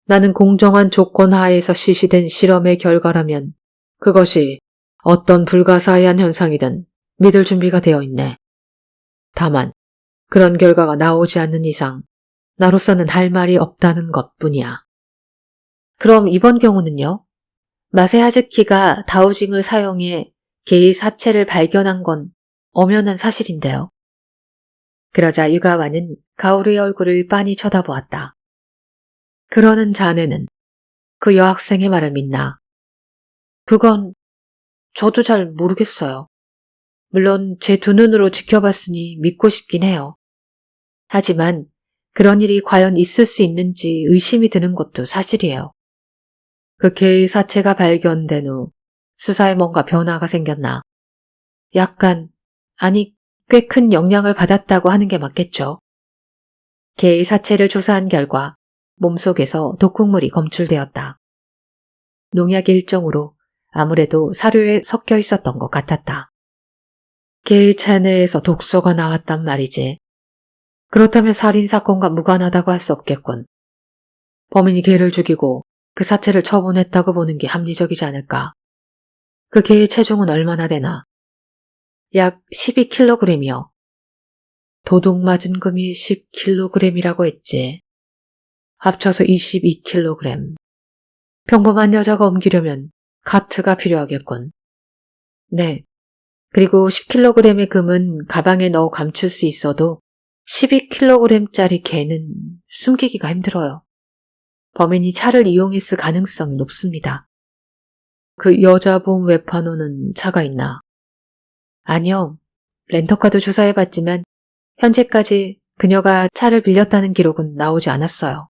나는 공정한 조건 하에서 실시된 실험의 결과라면 그것이 어떤 불가사의한 현상이든 믿을 준비가 되어 있네. 다만 그런 결과가 나오지 않는 이상 나로서는 할 말이 없다는 것뿐이야. 그럼 이번 경우는요? 마세하즈키가 다우징을 사용해 개의 사체를 발견한 건 엄연한 사실인데요. 그러자 유가와는 가오르의 얼굴을 빤히 쳐다보았다. 그러는 자네는 그 여학생의 말을 믿나? 그건 저도 잘 모르겠어요. 물론 제 두 눈으로 지켜봤으니 믿고 싶긴 해요. 하지만 그런 일이 과연 있을 수 있는지 의심이 드는 것도 사실이에요. 그 개의 사체가 발견된 후 수사에 뭔가 변화가 생겼나? 약간, 아니, 꽤 큰 영향을 받았다고 하는 게 맞겠죠. 개의 사체를 조사한 결과 몸속에서 독극물이 검출되었다. 농약 일종으로 아무래도 사료에 섞여 있었던 것 같았다. 개의 체내에서 독소가 나왔단 말이지. 그렇다면 살인사건과 무관하다고 할 수 없겠군. 범인이 개를 죽이고 그 사체를 처분했다고 보는 게 합리적이지 않을까. 그 개의 체중은 얼마나 되나? 약 12kg이요. 도둑 맞은 금이 10kg이라고 했지. 합쳐서 22kg. 평범한 여자가 옮기려면 카트가 필요하겠군. 네. 그리고 10kg의 금은 가방에 넣어 감출 수 있어도 12kg짜리 개는 숨기기가 힘들어요. 범인이 차를 이용했을 가능성이 높습니다. 그 여자 본 외판호는 차가 있나? 아니요. 렌터카도 조사해봤지만 현재까지 그녀가 차를 빌렸다는 기록은 나오지 않았어요.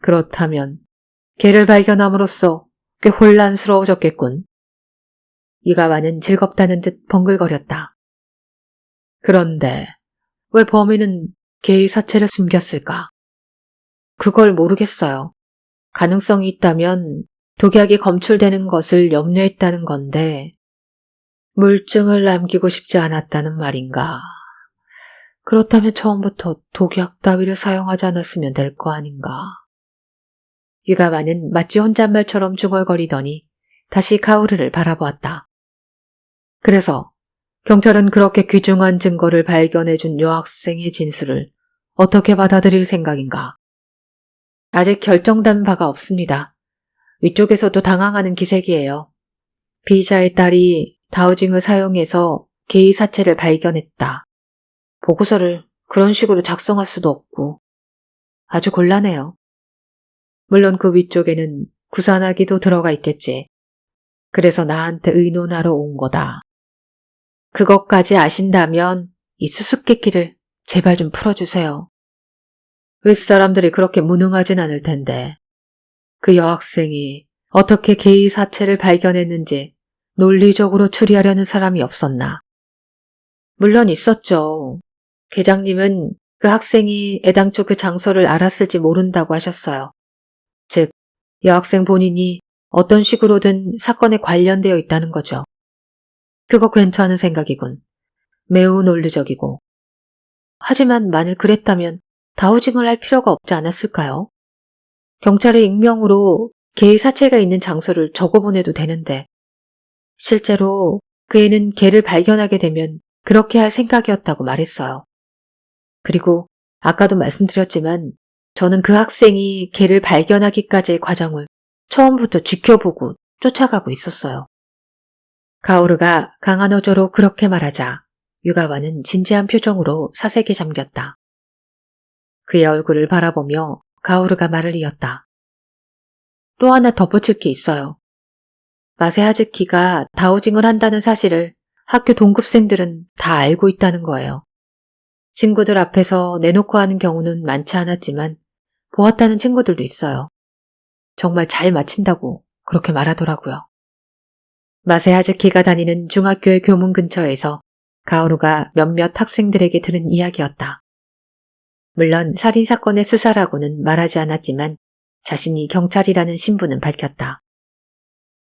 그렇다면 개를 발견함으로써 꽤 혼란스러워졌겠군. 이가와는 즐겁다는 듯 번글거렸다. 그런데 왜 범인은 개의 사체를 숨겼을까? 그걸 모르겠어요. 가능성이 있다면 독약이 검출되는 것을 염려했다는 건데 물증을 남기고 싶지 않았다는 말인가? 그렇다면 처음부터 독약 따위를 사용하지 않았으면 될 거 아닌가? 유가와는 마치 혼잣말처럼 중얼거리더니 다시 카오르를 바라보았다. 그래서 경찰은 그렇게 귀중한 증거를 발견해준 여학생의 진술을 어떻게 받아들일 생각인가? 아직 결정된 바가 없습니다. 위쪽에서도 당황하는 기색이에요. 피의자의 딸이 다우징을 사용해서 개의 사체를 발견했다. 보고서를 그런 식으로 작성할 수도 없고 아주 곤란해요. 물론 그 위쪽에는 구산하기도 들어가 있겠지. 그래서 나한테 의논하러 온 거다. 그것까지 아신다면 이 수수께끼를 제발 좀 풀어주세요. 윗사람들이 그렇게 무능하진 않을 텐데 그 여학생이 어떻게 개의 사체를 발견했는지 논리적으로 추리하려는 사람이 없었나. 물론 있었죠. 계장님은 그 학생이 애당초 그 장소를 알았을지 모른다고 하셨어요. 즉, 여학생 본인이 어떤 식으로든 사건에 관련되어 있다는 거죠. 그거 괜찮은 생각이군. 매우 논리적이고. 하지만 만일 그랬다면 다우징을 할 필요가 없지 않았을까요? 경찰의 익명으로 개의 사체가 있는 장소를 적어보내도 되는데 실제로 그 애는 개를 발견하게 되면 그렇게 할 생각이었다고 말했어요. 그리고 아까도 말씀드렸지만 저는 그 학생이 개를 발견하기까지의 과정을 처음부터 지켜보고 쫓아가고 있었어요. 가오르가 강한 어조로 그렇게 말하자 유가와는 진지한 표정으로 사색에 잠겼다. 그의 얼굴을 바라보며 가오르가 말을 이었다. 또 하나 덧붙일 게 있어요. 마세하즈키가 다우징을 한다는 사실을 학교 동급생들은 다 알고 있다는 거예요. 친구들 앞에서 내놓고 하는 경우는 많지 않았지만 보았다는 친구들도 있어요. 정말 잘 맞힌다고 그렇게 말하더라고요. 마세하즈키가 다니는 중학교의 교문 근처에서 가오루가 몇몇 학생들에게 들은 이야기였다. 물론 살인사건의 수사라고는 말하지 않았지만 자신이 경찰이라는 신분은 밝혔다.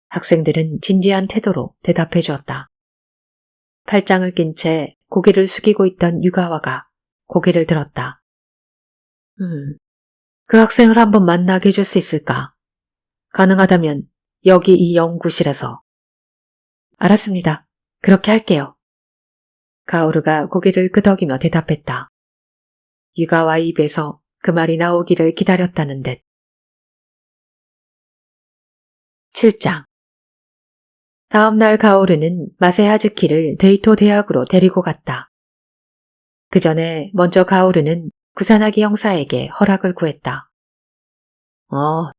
학생들은 진지한 태도로 대답해 주었다. 팔짱을 낀 채 고개를 숙이고 있던 유가와가 고개를 들었다. 그 학생을 한번 만나게 해줄 수 있을까? 가능하다면 여기 이 연구실에서. 알았습니다. 그렇게 할게요. 가오루가 고개를 끄덕이며 대답했다. 유가와 입에서 그 말이 나오기를 기다렸다는 듯. 7장. 다음 날 가오르는 마세하즈키를 데이토 대학으로 데리고 갔다. 그 전에 먼저 가오르는 구사나기 형사에게 허락을 구했다.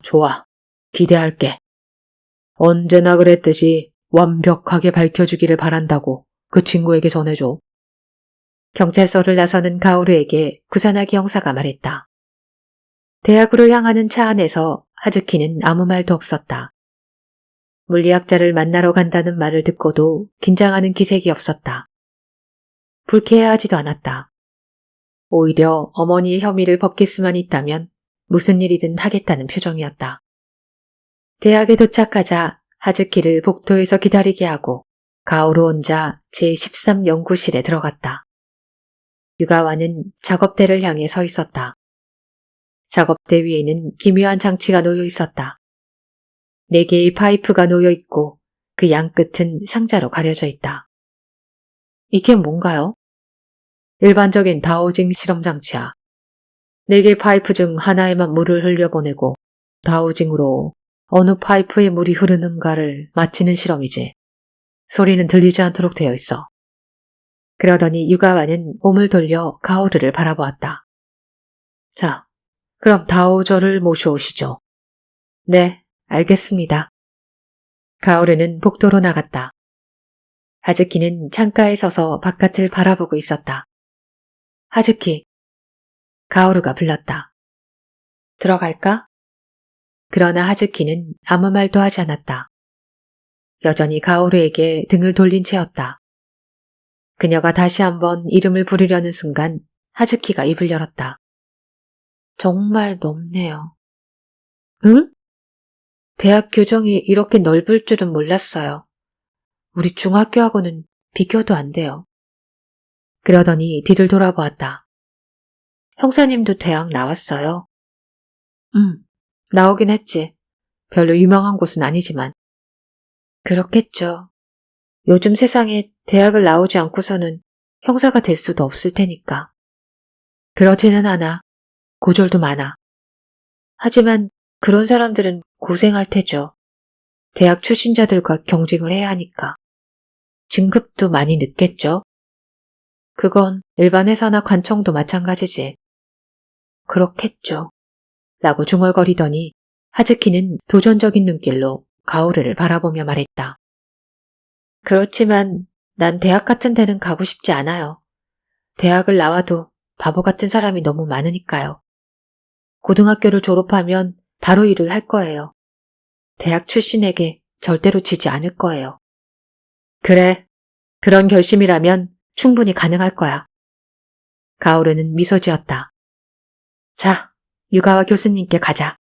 좋아. 기대할게. 언제나 그랬듯이 완벽하게 밝혀주기를 바란다고 그 친구에게 전해줘. 경찰서를 나서는 가오르에게 구사나기 형사가 말했다. 대학으로 향하는 차 안에서 하즈키는 아무 말도 없었다. 물리학자를 만나러 간다는 말을 듣고도 긴장하는 기색이 없었다. 불쾌해하지도 않았다. 오히려 어머니의 혐의를 벗길 수만 있다면 무슨 일이든 하겠다는 표정이었다. 대학에 도착하자 하즈키를 복도에서 기다리게 하고 가오루 혼자 제13 연구실에 들어갔다. 유가와는 작업대를 향해 서 있었다. 작업대 위에는 기묘한 장치가 놓여 있었다. 4개의 파이프가 놓여 있고 그 양 끝은 상자로 가려져 있다. 이게 뭔가요? 일반적인 다오징 실험 장치야. 4개의 파이프 중 하나에만 물을 흘려보내고 다오징으로 어느 파이프에 물이 흐르는가를 맞히는 실험이지. 소리는 들리지 않도록 되어 있어. 그러더니 유가와는 몸을 돌려 가오르를 바라보았다. 자, 그럼 다오저를 모셔오시죠. 네, 알겠습니다. 가오르는 복도로 나갔다. 하즈키는 창가에 서서 바깥을 바라보고 있었다. 하즈키. 가오르가 불렀다. 들어갈까? 그러나 하즈키는 아무 말도 하지 않았다. 여전히 가오르에게 등을 돌린 채였다. 그녀가 다시 한번 이름을 부르려는 순간 하즈키가 입을 열었다. 정말 높네요. 응? 대학 교정이 이렇게 넓을 줄은 몰랐어요. 우리 중학교하고는 비교도 안 돼요. 그러더니 뒤를 돌아보았다. 형사님도 대학 나왔어요? 나오긴 했지. 별로 유명한 곳은 아니지만. 그렇겠죠. 요즘 세상에 대학을 나오지 않고서는 형사가 될 수도 없을 테니까. 그렇지는 않아. 고졸도 많아. 하지만 그런 사람들은 고생할 테죠. 대학 출신자들과 경쟁을 해야 하니까. 진급도 많이 늦겠죠? 그건 일반 회사나 관청도 마찬가지지. 그렇겠죠. 라고 중얼거리더니 하즈키는 도전적인 눈길로 가오르를 바라보며 말했다. 그렇지만 난 대학 같은 데는 가고 싶지 않아요. 대학을 나와도 바보 같은 사람이 너무 많으니까요. 고등학교를 졸업하면 바로 일을 할 거예요. 대학 출신에게 절대로 지지 않을 거예요. 그래, 그런 결심이라면 충분히 가능할 거야. 가오르는 미소 지었다. 자, 유가와 교수님께 가자.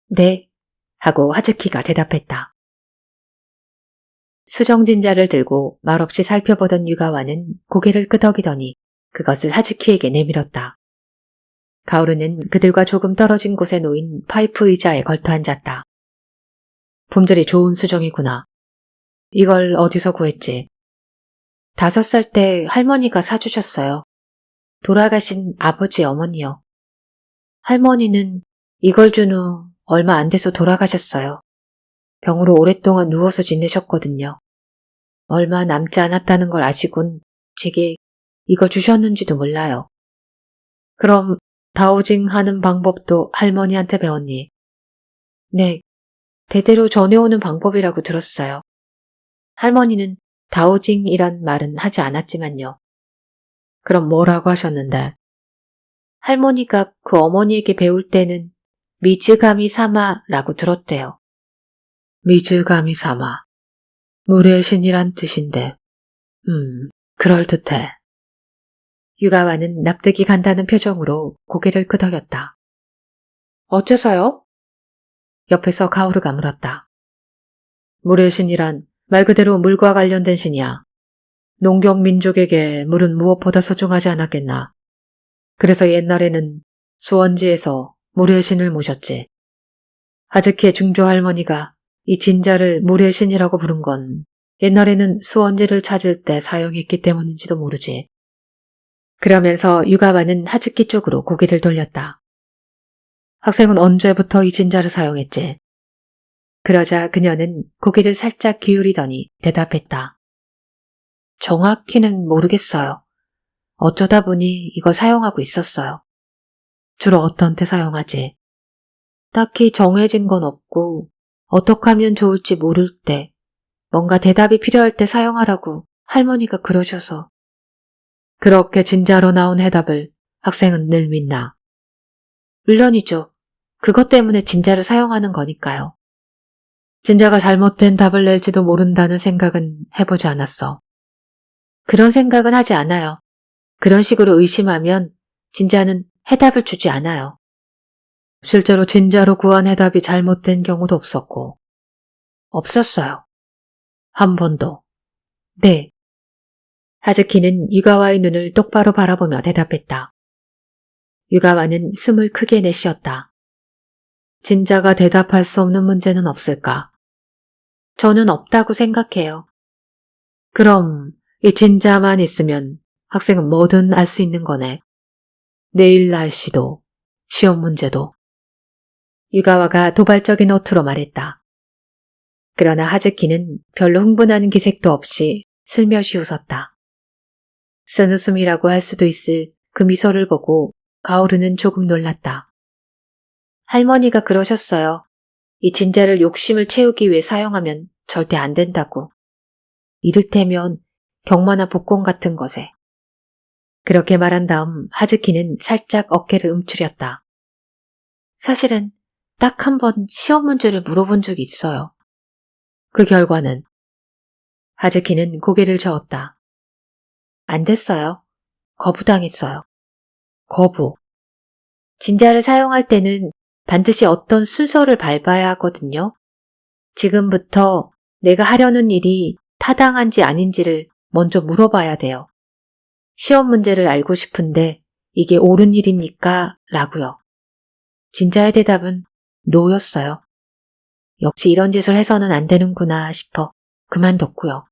네, 하고 하즈키가 대답했다. 수정진자를 들고 말없이 살펴보던 유가와는 고개를 끄덕이더니 그것을 하즈키에게 내밀었다. 가오르는 그들과 조금 떨어진 곳에 놓인 파이프 의자에 걸터 앉았다. 품질이 좋은 수정이구나. 이걸 어디서 구했지? 5살 때 할머니가 사주셨어요. 돌아가신 아버지 어머니요. 할머니는 이걸 준 후 얼마 안 돼서 돌아가셨어요. 병으로 오랫동안 누워서 지내셨거든요. 얼마 남지 않았다는 걸 아시곤 제게 이걸 주셨는지도 몰라요. 그럼 다오징 하는 방법도 할머니한테 배웠니? 네, 대대로 전해오는 방법이라고 들었어요. 할머니는 다오징이란 말은 하지 않았지만요. 그럼 뭐라고 하셨는데? 할머니가 그 어머니에게 배울 때는 미즈가미 사마라고 들었대요. 미즈가미 사마. 물의 신이란 뜻인데. 그럴듯해. 유가와는 납득이 간다는 표정으로 고개를 끄덕였다. 어째서요? 옆에서 가오르가 물었다. 물의 신이란 말 그대로 물과 관련된 신이야. 농경민족에게 물은 무엇보다 소중하지 않았겠나. 그래서 옛날에는 수원지에서 물의 신을 모셨지. 하즈키의 중조 할머니가 이 진자를 물의 신이라고 부른 건 옛날에는 수원지를 찾을 때 사용했기 때문인지도 모르지. 그러면서 유가와는 하즈키 쪽으로 고개를 돌렸다. 학생은 언제부터 이 진자를 사용했지? 그러자 그녀는 고개를 살짝 기울이더니 대답했다. 정확히는 모르겠어요. 어쩌다 보니 이걸 사용하고 있었어요. 주로 어떤 때 사용하지? 딱히 정해진 건 없고 어떻게 하면 좋을지 모를 때, 뭔가 대답이 필요할 때 사용하라고 할머니가 그러셔서. 그렇게 진짜로 나온 해답을 학생은 늘 믿나. 물론이죠. 그것 때문에 진짜를 사용하는 거니까요. 진짜가 잘못된 답을 낼지도 모른다는 생각은 해보지 않았어. 그런 생각은 하지 않아요. 그런 식으로 의심하면 진짜는 해답을 주지 않아요. 실제로 진짜로 구한 해답이 잘못된 경우도 없었고. 없었어요. 한 번도. 네. 하즈키는 유가와의 눈을 똑바로 바라보며 대답했다. 유가와는 숨을 크게 내쉬었다. 진짜가 대답할 수 없는 문제는 없을까? 저는 없다고 생각해요. 그럼 이 진짜만 있으면 학생은 뭐든 알 수 있는 거네. 내일 날씨도, 시험 문제도. 유가와가 도발적인 어투로 말했다. 그러나 하즈키는 별로 흥분하는 기색도 없이 슬며시 웃었다. 쓴웃음이라고 할 수도 있을 그 미소를 보고 가오르는 조금 놀랐다. 할머니가 그러셨어요. 이 진짜를 욕심을 채우기 위해 사용하면 절대 안 된다고. 이를테면 경마나 복권 같은 것에. 그렇게 말한 다음 하즈키는 살짝 어깨를 움츠렸다. 사실은 딱 한 번 시험 문제를 물어본 적이 있어요. 그 결과는? 하즈키는 고개를 저었다. 안 됐어요. 거부당했어요. 거부. 진짜를 사용할 때는 반드시 어떤 순서를 밟아야 하거든요. 지금부터 내가 하려는 일이 타당한지 아닌지를 먼저 물어봐야 돼요. 시험 문제를 알고 싶은데 이게 옳은 일입니까? 라고요. 진짜의 대답은 노였어요. 역시 이런 짓을 해서는 안 되는구나 싶어 그만뒀고요.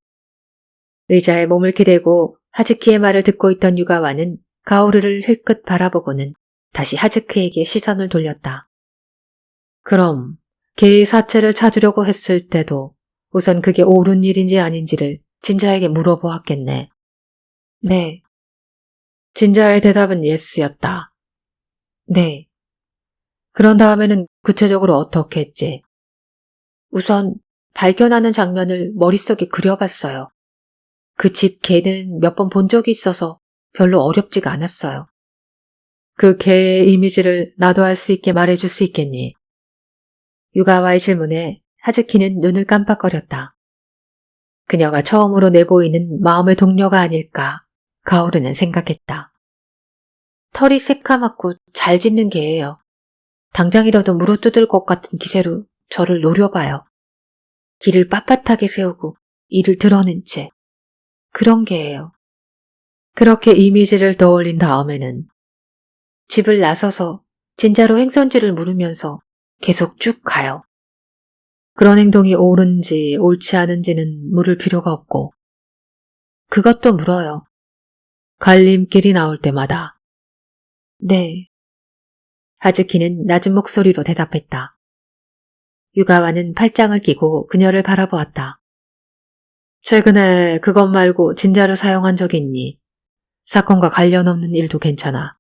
의자에 몸을 기대고 하즈키의 말을 듣고 있던 유가와는 가오르를 힐끗 바라보고는 다시 하즈키에게 시선을 돌렸다. 그럼 개의 사체를 찾으려고 했을 때도 우선 그게 옳은 일인지 아닌지를 진자에게 물어보았겠네. 네. 진자의 대답은 예스였다. 네. 그런 다음에는 구체적으로 어떻게 했지? 우선 발견하는 장면을 머릿속에 그려봤어요. 그 집 개는 몇 번 본 적이 있어서 별로 어렵지가 않았어요. 그 개의 이미지를 나도 알 수 있게 말해줄 수 있겠니? 유가와의 질문에 하즈키는 눈을 깜빡거렸다. 그녀가 처음으로 내보이는 마음의 동료가 아닐까 가오르는 생각했다. 털이 새까맣고 잘 짖는 개예요. 당장이라도 물어뜯을 것 같은 기세로 저를 노려봐요. 길을 빳빳하게 세우고 이를 드러낸 채. 그런 개예요. 그렇게 이미지를 떠올린 다음에는 집을 나서서 진짜로 행선지를 물으면서 계속 쭉 가요. 그런 행동이 옳은지 옳지 않은지는 물을 필요가 없고 그것도 물어요. 갈림길이 나올 때마다. 네. 하즈키는 낮은 목소리로 대답했다. 유가와는 팔짱을 끼고 그녀를 바라보았다. 최근에 그것 말고 진짜를 사용한 적이 있니? 사건과 관련 없는 일도 괜찮아.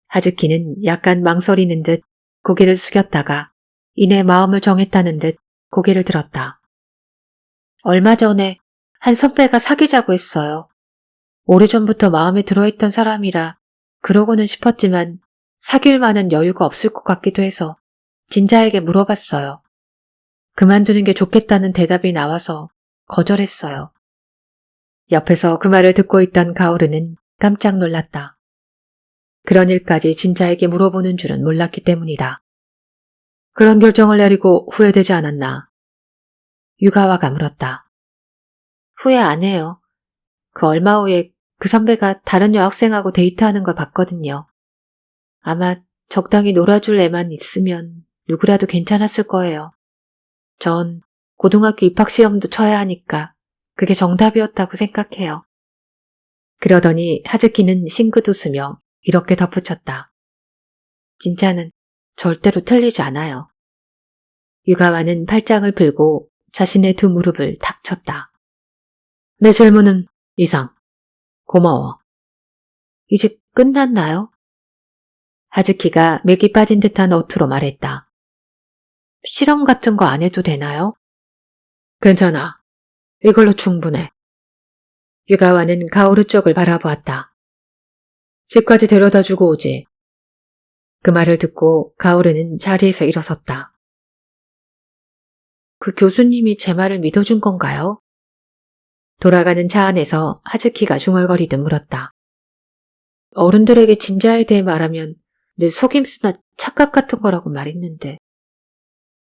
하즈키는 약간 망설이는 듯 고개를 숙였다가 이내 마음을 정했다는 듯 고개를 들었다. 얼마 전에 한 선배가 사귀자고 했어요. 오래전부터 마음에 들어있던 사람이라 그러고는 싶었지만 사귈 만한 여유가 없을 것 같기도 해서 진자에게 물어봤어요. 그만두는 게 좋겠다는 대답이 나와서 거절했어요. 옆에서 그 말을 듣고 있던 가오르는 깜짝 놀랐다. 그런 일까지 진자에게 물어보는 줄은 몰랐기 때문이다. 그런 결정을 내리고 후회되지 않았나? 유가와가 물었다. 후회 안 해요. 그 얼마 후에 그 선배가 다른 여학생하고 데이트하는 걸 봤거든요. 아마 적당히 놀아줄 애만 있으면 누구라도 괜찮았을 거예요. 전 고등학교 입학시험도 쳐야 하니까 그게 정답이었다고 생각해요. 그러더니 하즈키는 싱긋 웃으며 이렇게 덧붙였다. 진짜는 절대로 틀리지 않아요. 유가와는 팔짱을 풀고 자신의 두 무릎을 탁 쳤다. 내 질문은 이상. 고마워. 이제 끝났나요? 하즈키가 맥이 빠진 듯한 어투로 말했다. 실험 같은 거 안 해도 되나요? 괜찮아. 이걸로 충분해. 유가와는 가오루 쪽을 바라보았다. 집까지 데려다주고 오지. 그 말을 듣고 가오르는 자리에서 일어섰다. 그 교수님이 제 말을 믿어준 건가요? 돌아가는 차 안에서 하즈키가 중얼거리듯 물었다. 어른들에게 진자에 대해 말하면 내 속임수나 착각 같은 거라고 말했는데.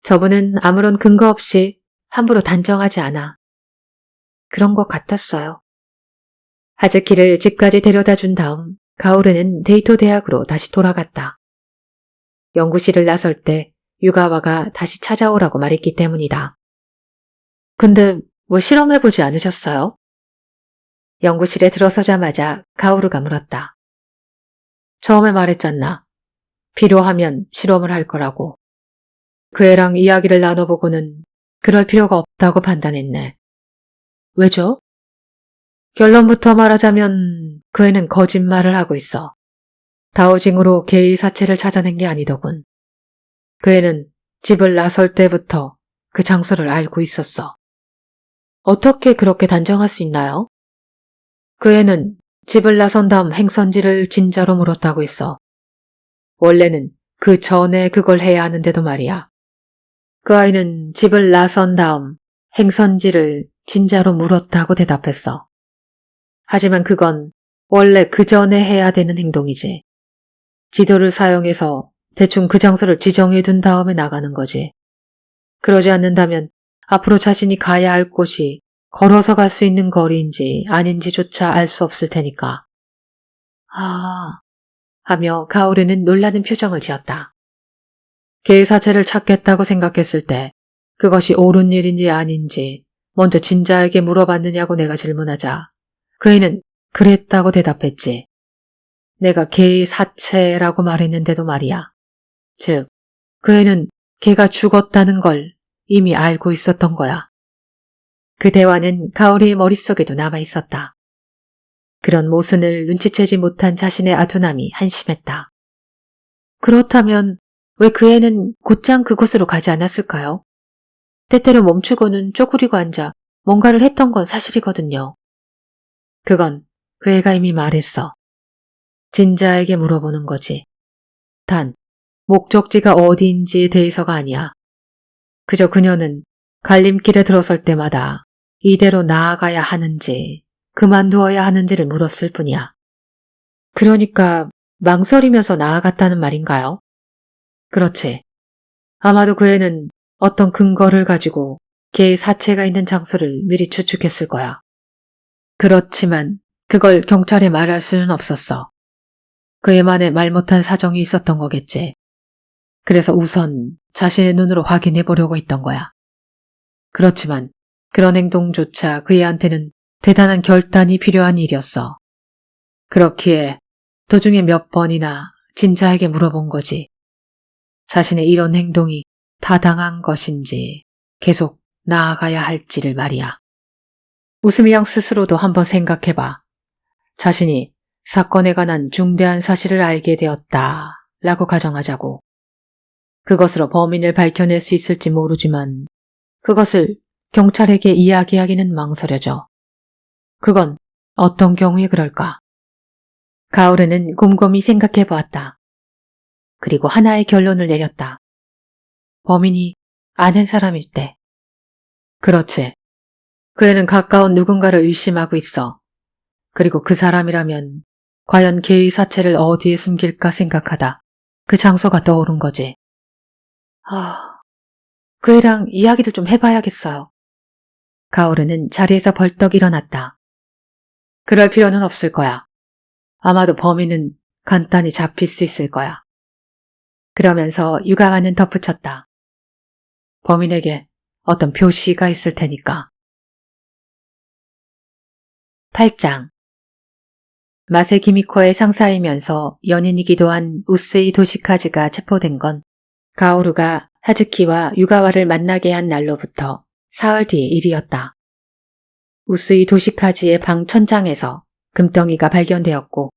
저분은 아무런 근거 없이 함부로 단정하지 않아. 그런 것 같았어요. 하즈키를 집까지 데려다 준 다음 가오르는 데이토 대학으로 다시 돌아갔다. 연구실을 나설 때 유가와가 다시 찾아오라고 말했기 때문이다. 근데 왜 실험해보지 않으셨어요? 연구실에 들어서자마자 가오르가 물었다. 처음에 말했잖아. 필요하면 실험을 할 거라고. 그 애랑 이야기를 나눠보고는 그럴 필요가 없다고 판단했네. 왜죠? 결론부터 말하자면 그 애는 거짓말을 하고 있어. 다오징으로 개의 사체를 찾아낸 게 아니더군. 그 애는 집을 나설 때부터 그 장소를 알고 있었어. 어떻게 그렇게 단정할 수 있나요? 그 애는 집을 나선 다음 행선지를 진짜로 물었다고 했어. 원래는 그 전에 그걸 해야 하는데도 말이야. 그 아이는 집을 나선 다음 행선지를 진짜로 물었다고 대답했어. 하지만 그건 원래 그 전에 해야 되는 행동이지. 지도를 사용해서 대충 그 장소를 지정해 둔 다음에 나가는 거지. 그러지 않는다면 앞으로 자신이 가야 할 곳이 걸어서 갈 수 있는 거리인지 아닌지조차 알 수 없을 테니까. 하며 가오르는 놀라는 표정을 지었다. 개의 사체를 찾겠다고 생각했을 때 그것이 옳은 일인지 아닌지 먼저 진자에게 물어봤느냐고 내가 질문하자 그 애는 그랬다고 대답했지. 내가 개의 사체라고 말했는데도 말이야. 즉, 그 애는 개가 죽었다는 걸 이미 알고 있었던 거야. 그 대화는 가오리의 머릿속에도 남아있었다. 그런 모순을 눈치채지 못한 자신의 아둔함이 한심했다. 그렇다면 왜 그 애는 곧장 그곳으로 가지 않았을까요? 때때로 멈추고는 쪼그리고 앉아 뭔가를 했던 건 사실이거든요. 그건 그 애가 이미 말했어. 진자에게 물어보는 거지. 단, 목적지가 어디인지에 대해서가 아니야. 그저 그녀는 갈림길에 들어설 때마다 이대로 나아가야 하는지 그만두어야 하는지를 물었을 뿐이야. 그러니까 망설이면서 나아갔다는 말인가요? 그렇지. 아마도 그 애는 어떤 근거를 가지고 개의 사체가 있는 장소를 미리 추측했을 거야. 그렇지만 그걸 경찰에 말할 수는 없었어. 그 애만의 말 못한 사정이 있었던 거겠지. 그래서 우선 자신의 눈으로 확인해 보려고 했던 거야. 그렇지만 그런 행동조차 그 애한테는 대단한 결단이 필요한 일이었어. 그렇기에 도중에 몇 번이나 진자에게 물어본 거지. 자신의 이런 행동이 타당한 것인지 계속 나아가야 할지를 말이야. 우스미 양 스스로도 한번 생각해봐. 자신이 사건에 관한 중대한 사실을 알게 되었다 라고 가정하자고. 그것으로 범인을 밝혀낼 수 있을지 모르지만 그것을 경찰에게 이야기하기는 망설여져. 그건 어떤 경우에 그럴까? 가오르는 곰곰이 생각해 보았다. 그리고 하나의 결론을 내렸다. 범인이 아는 사람일 때. 그렇지. 그 애는 가까운 누군가를 의심하고 있어. 그리고 그 사람이라면 과연 개의 사체를 어디에 숨길까 생각하다 그 장소가 떠오른 거지. 그 애랑 이야기를 좀 해봐야겠어요. 가오르는 자리에서 벌떡 일어났다. 그럴 필요는 없을 거야. 아마도 범인은 간단히 잡힐 수 있을 거야. 그러면서 유가와는 덧붙였다. 범인에게 어떤 표시가 있을 테니까. 8장 마세 기미코의 상사이면서 연인이기도 한 우스이 도시카즈가 체포된 건 가오루가 하즈키와 유가와를 만나게 한 날로부터 사흘 뒤의 일이었다. 우스이 도시카즈의 방 천장에서 금덩이가 발견되었고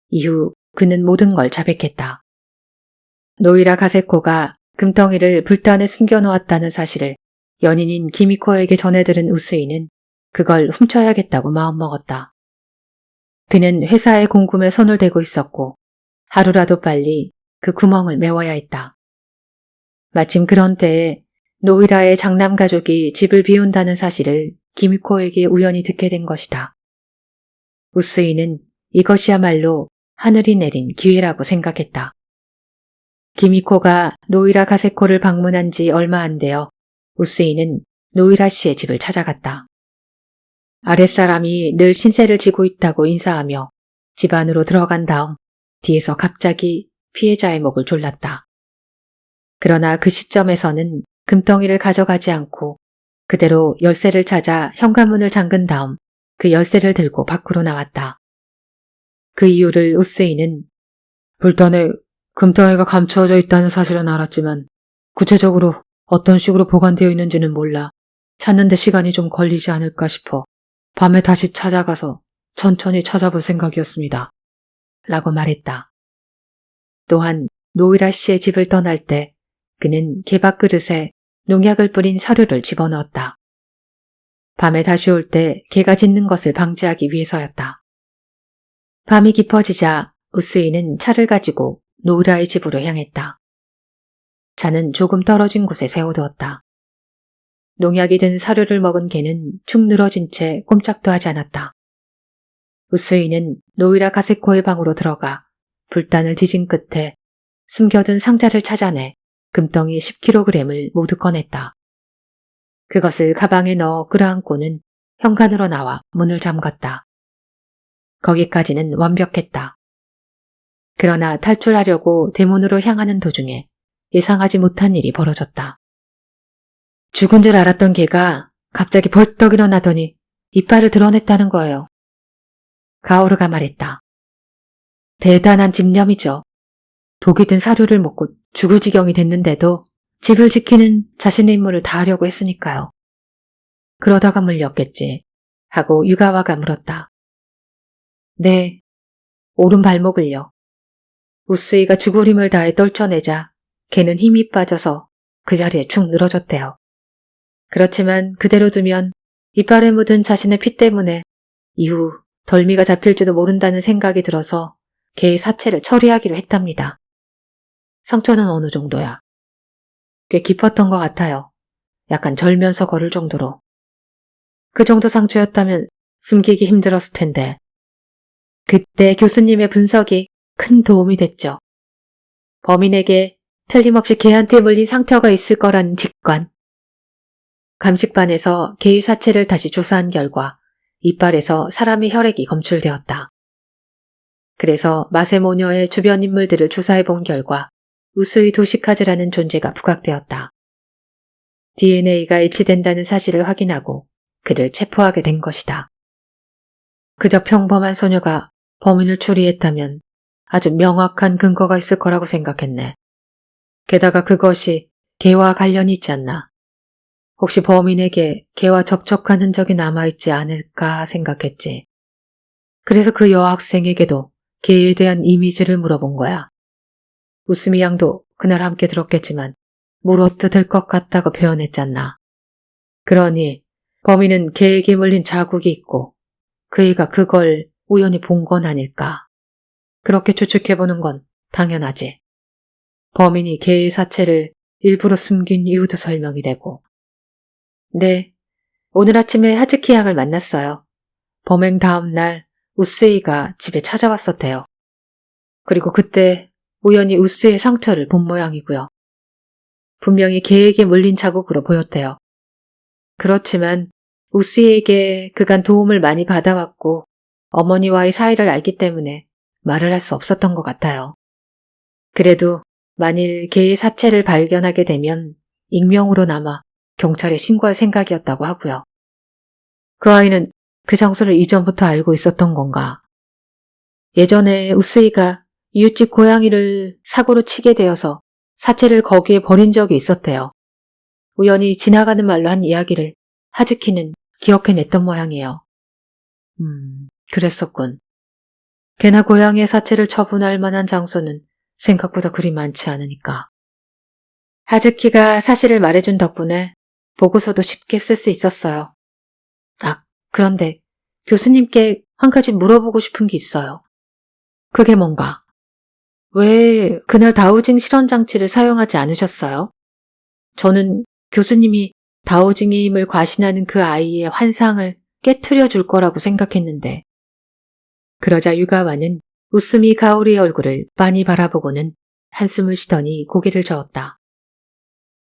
이후 그는 모든 걸 자백했다. 노이라 가세코가 금덩이를 불단에 숨겨놓았다는 사실을 연인인 기미코에게 전해들은 우스이는 그걸 훔쳐야겠다고 마음먹었다. 그는 회사의 공금에 손을 대고 있었고 하루라도 빨리 그 구멍을 메워야 했다. 마침 그런 때에 노이라의 장남 가족이 집을 비운다는 사실을 기미코에게 우연히 듣게 된 것이다. 우스이는 이것이야말로 하늘이 내린 기회라고 생각했다. 기미코가 노이라 가세코를 방문한 지 얼마 안 되어 우스이는 노이라 씨의 집을 찾아갔다. 아랫사람이 늘 신세를 지고 있다고 인사하며 집 안으로 들어간 다음 뒤에서 갑자기 피해자의 목을 졸랐다. 그러나 그 시점에서는 금덩이를 가져가지 않고 그대로 열쇠를 찾아 현관문을 잠근 다음 그 열쇠를 들고 밖으로 나왔다. 그 이유를 우스이는 불단에 금덩이가 감추어져 있다는 사실은 알았지만 구체적으로 어떤 식으로 보관되어 있는지는 몰라 찾는 데 시간이 좀 걸리지 않을까 싶어 밤에 다시 찾아가서 천천히 찾아볼 생각이었습니다. 라고 말했다. 또한 노이라 씨의 집을 떠날 때 그는 개밥 그릇에 농약을 뿌린 서류를 집어넣었다. 밤에 다시 올 때 개가 짖는 것을 방지하기 위해서였다. 밤이 깊어지자 우스이는 차를 가지고 노이라의 집으로 향했다. 차는 조금 떨어진 곳에 세워두었다. 농약이 든 사료를 먹은 개는 축 늘어진 채 꼼짝도 하지 않았다. 우스이는 노이라 가세코의 방으로 들어가 불단을 뒤진 끝에 숨겨둔 상자를 찾아내 금덩이 10kg을 모두 꺼냈다. 그것을 가방에 넣어 끌어안고는 현관으로 나와 문을 잠갔다. 거기까지는 완벽했다. 그러나 탈출하려고 대문으로 향하는 도중에 예상하지 못한 일이 벌어졌다. 죽은 줄 알았던 개가 갑자기 벌떡 일어나더니 이빨을 드러냈다는 거예요. 가오르가 말했다. 대단한 집념이죠. 독이 든 사료를 먹고 죽을 지경이 됐는데도 집을 지키는 자신의 임무를 다하려고 했으니까요. 그러다가 물렸겠지 하고 유가와가 물었다. 네, 오른 발목을요. 우스이가 죽을 힘을 다해 떨쳐내자 개는 힘이 빠져서 그 자리에 축 늘어졌대요. 그렇지만 그대로 두면 이빨에 묻은 자신의 피 때문에 이후 덜미가 잡힐지도 모른다는 생각이 들어서 개의 사체를 처리하기로 했답니다. 상처는 어느 정도야? 꽤 깊었던 것 같아요. 약간 절면서 걸을 정도로. 그 정도 상처였다면 숨기기 힘들었을 텐데. 그때 교수님의 분석이 큰 도움이 됐죠. 범인에게 틀림없이 개한테 물린 상처가 있을 거라는 직관. 감식반에서 개의 사체를 다시 조사한 결과 이빨에서 사람의 혈액이 검출되었다. 그래서 마세모녀의 주변 인물들을 조사해본 결과 우스이 도시카즈라는 존재가 부각되었다. DNA가 일치된다는 사실을 확인하고 그를 체포하게 된 것이다. 그저 평범한 소녀가 범인을 추리했다면 아주 명확한 근거가 있을 거라고 생각했네. 게다가 그것이 개와 관련이 있지 않나. 혹시 범인에게 개와 접촉한 흔적이 남아있지 않을까 생각했지. 그래서 그 여학생에게도 개에 대한 이미지를 물어본 거야. 우스미 양도 그날 함께 들었겠지만 물어뜯을 될 것 같다고 표현했잖아. 그러니 범인은 개에게 물린 자국이 있고 그 애가 그걸 우연히 본 건 아닐까. 그렇게 추측해보는 건 당연하지. 범인이 개의 사체를 일부러 숨긴 이유도 설명이 되고. 네, 오늘 아침에 하즈키 양을 만났어요. 범행 다음 날 우스이가 집에 찾아왔었대요. 그리고 그때 우연히 우스이의 상처를 본 모양이고요. 분명히 개에게 물린 자국으로 보였대요. 그렇지만 우스이에게 그간 도움을 많이 받아왔고 어머니와의 사이를 알기 때문에 말을 할 수 없었던 것 같아요. 그래도 만일 개의 사체를 발견하게 되면 익명으로나마 경찰에 신고할 생각이었다고 하고요. 그 아이는 그 장소를 이전부터 알고 있었던 건가? 예전에 우스이가 이웃집 고양이를 사고로 치게 되어서 사체를 거기에 버린 적이 있었대요. 우연히 지나가는 말로 한 이야기를 하즈키는 기억해냈던 모양이에요. 그랬었군. 개나 고양이의 사체를 처분할 만한 장소는 생각보다 그리 많지 않으니까. 하즈키가 사실을 말해준 덕분에 보고서도 쉽게 쓸 수 있었어요. 그런데 교수님께 한 가지 물어보고 싶은 게 있어요. 그게 뭔가? 왜 그날 다우징 실험장치를 사용하지 않으셨어요? 저는 교수님이 다우징의 힘을 과신하는 그 아이의 환상을 깨트려 줄 거라고 생각했는데. 그러자 유가와는 웃음이 가오리의 얼굴을 빤히 바라보고는 한숨을 쉬더니 고개를 저었다.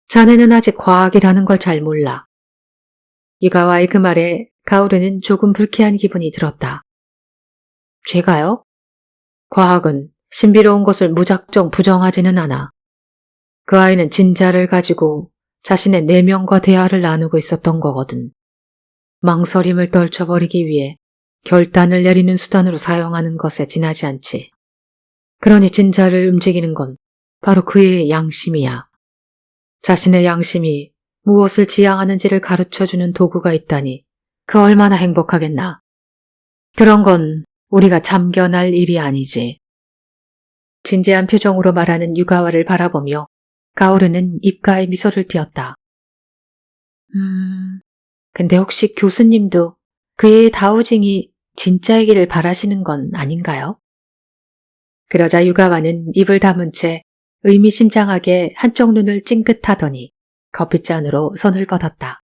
자네는 아직 과학이라는 걸 잘 몰라. 유가와의 그 말에 가오르는 조금 불쾌한 기분이 들었다. 제가요? 과학은 신비로운 것을 무작정 부정하지는 않아. 그 아이는 진자를 가지고 자신의 내면과 대화를 나누고 있었던 거거든. 망설임을 떨쳐버리기 위해 결단을 내리는 수단으로 사용하는 것에 지나지 않지. 그러니 진자를 움직이는 건 바로 그의 양심이야. 자신의 양심이 무엇을 지향하는지를 가르쳐주는 도구가 있다니 그 얼마나 행복하겠나. 그런 건 우리가 참견할 일이 아니지. 진지한 표정으로 말하는 유가와를 바라보며 가오르는 입가에 미소를 띄었다. 근데 혹시 교수님도 그의 다우징이 진짜이기를 바라시는 건 아닌가요? 그러자 유가와는 입을 다문 채 의미심장하게 한쪽 눈을 찡긋하더니 커피잔으로 손을 뻗었다.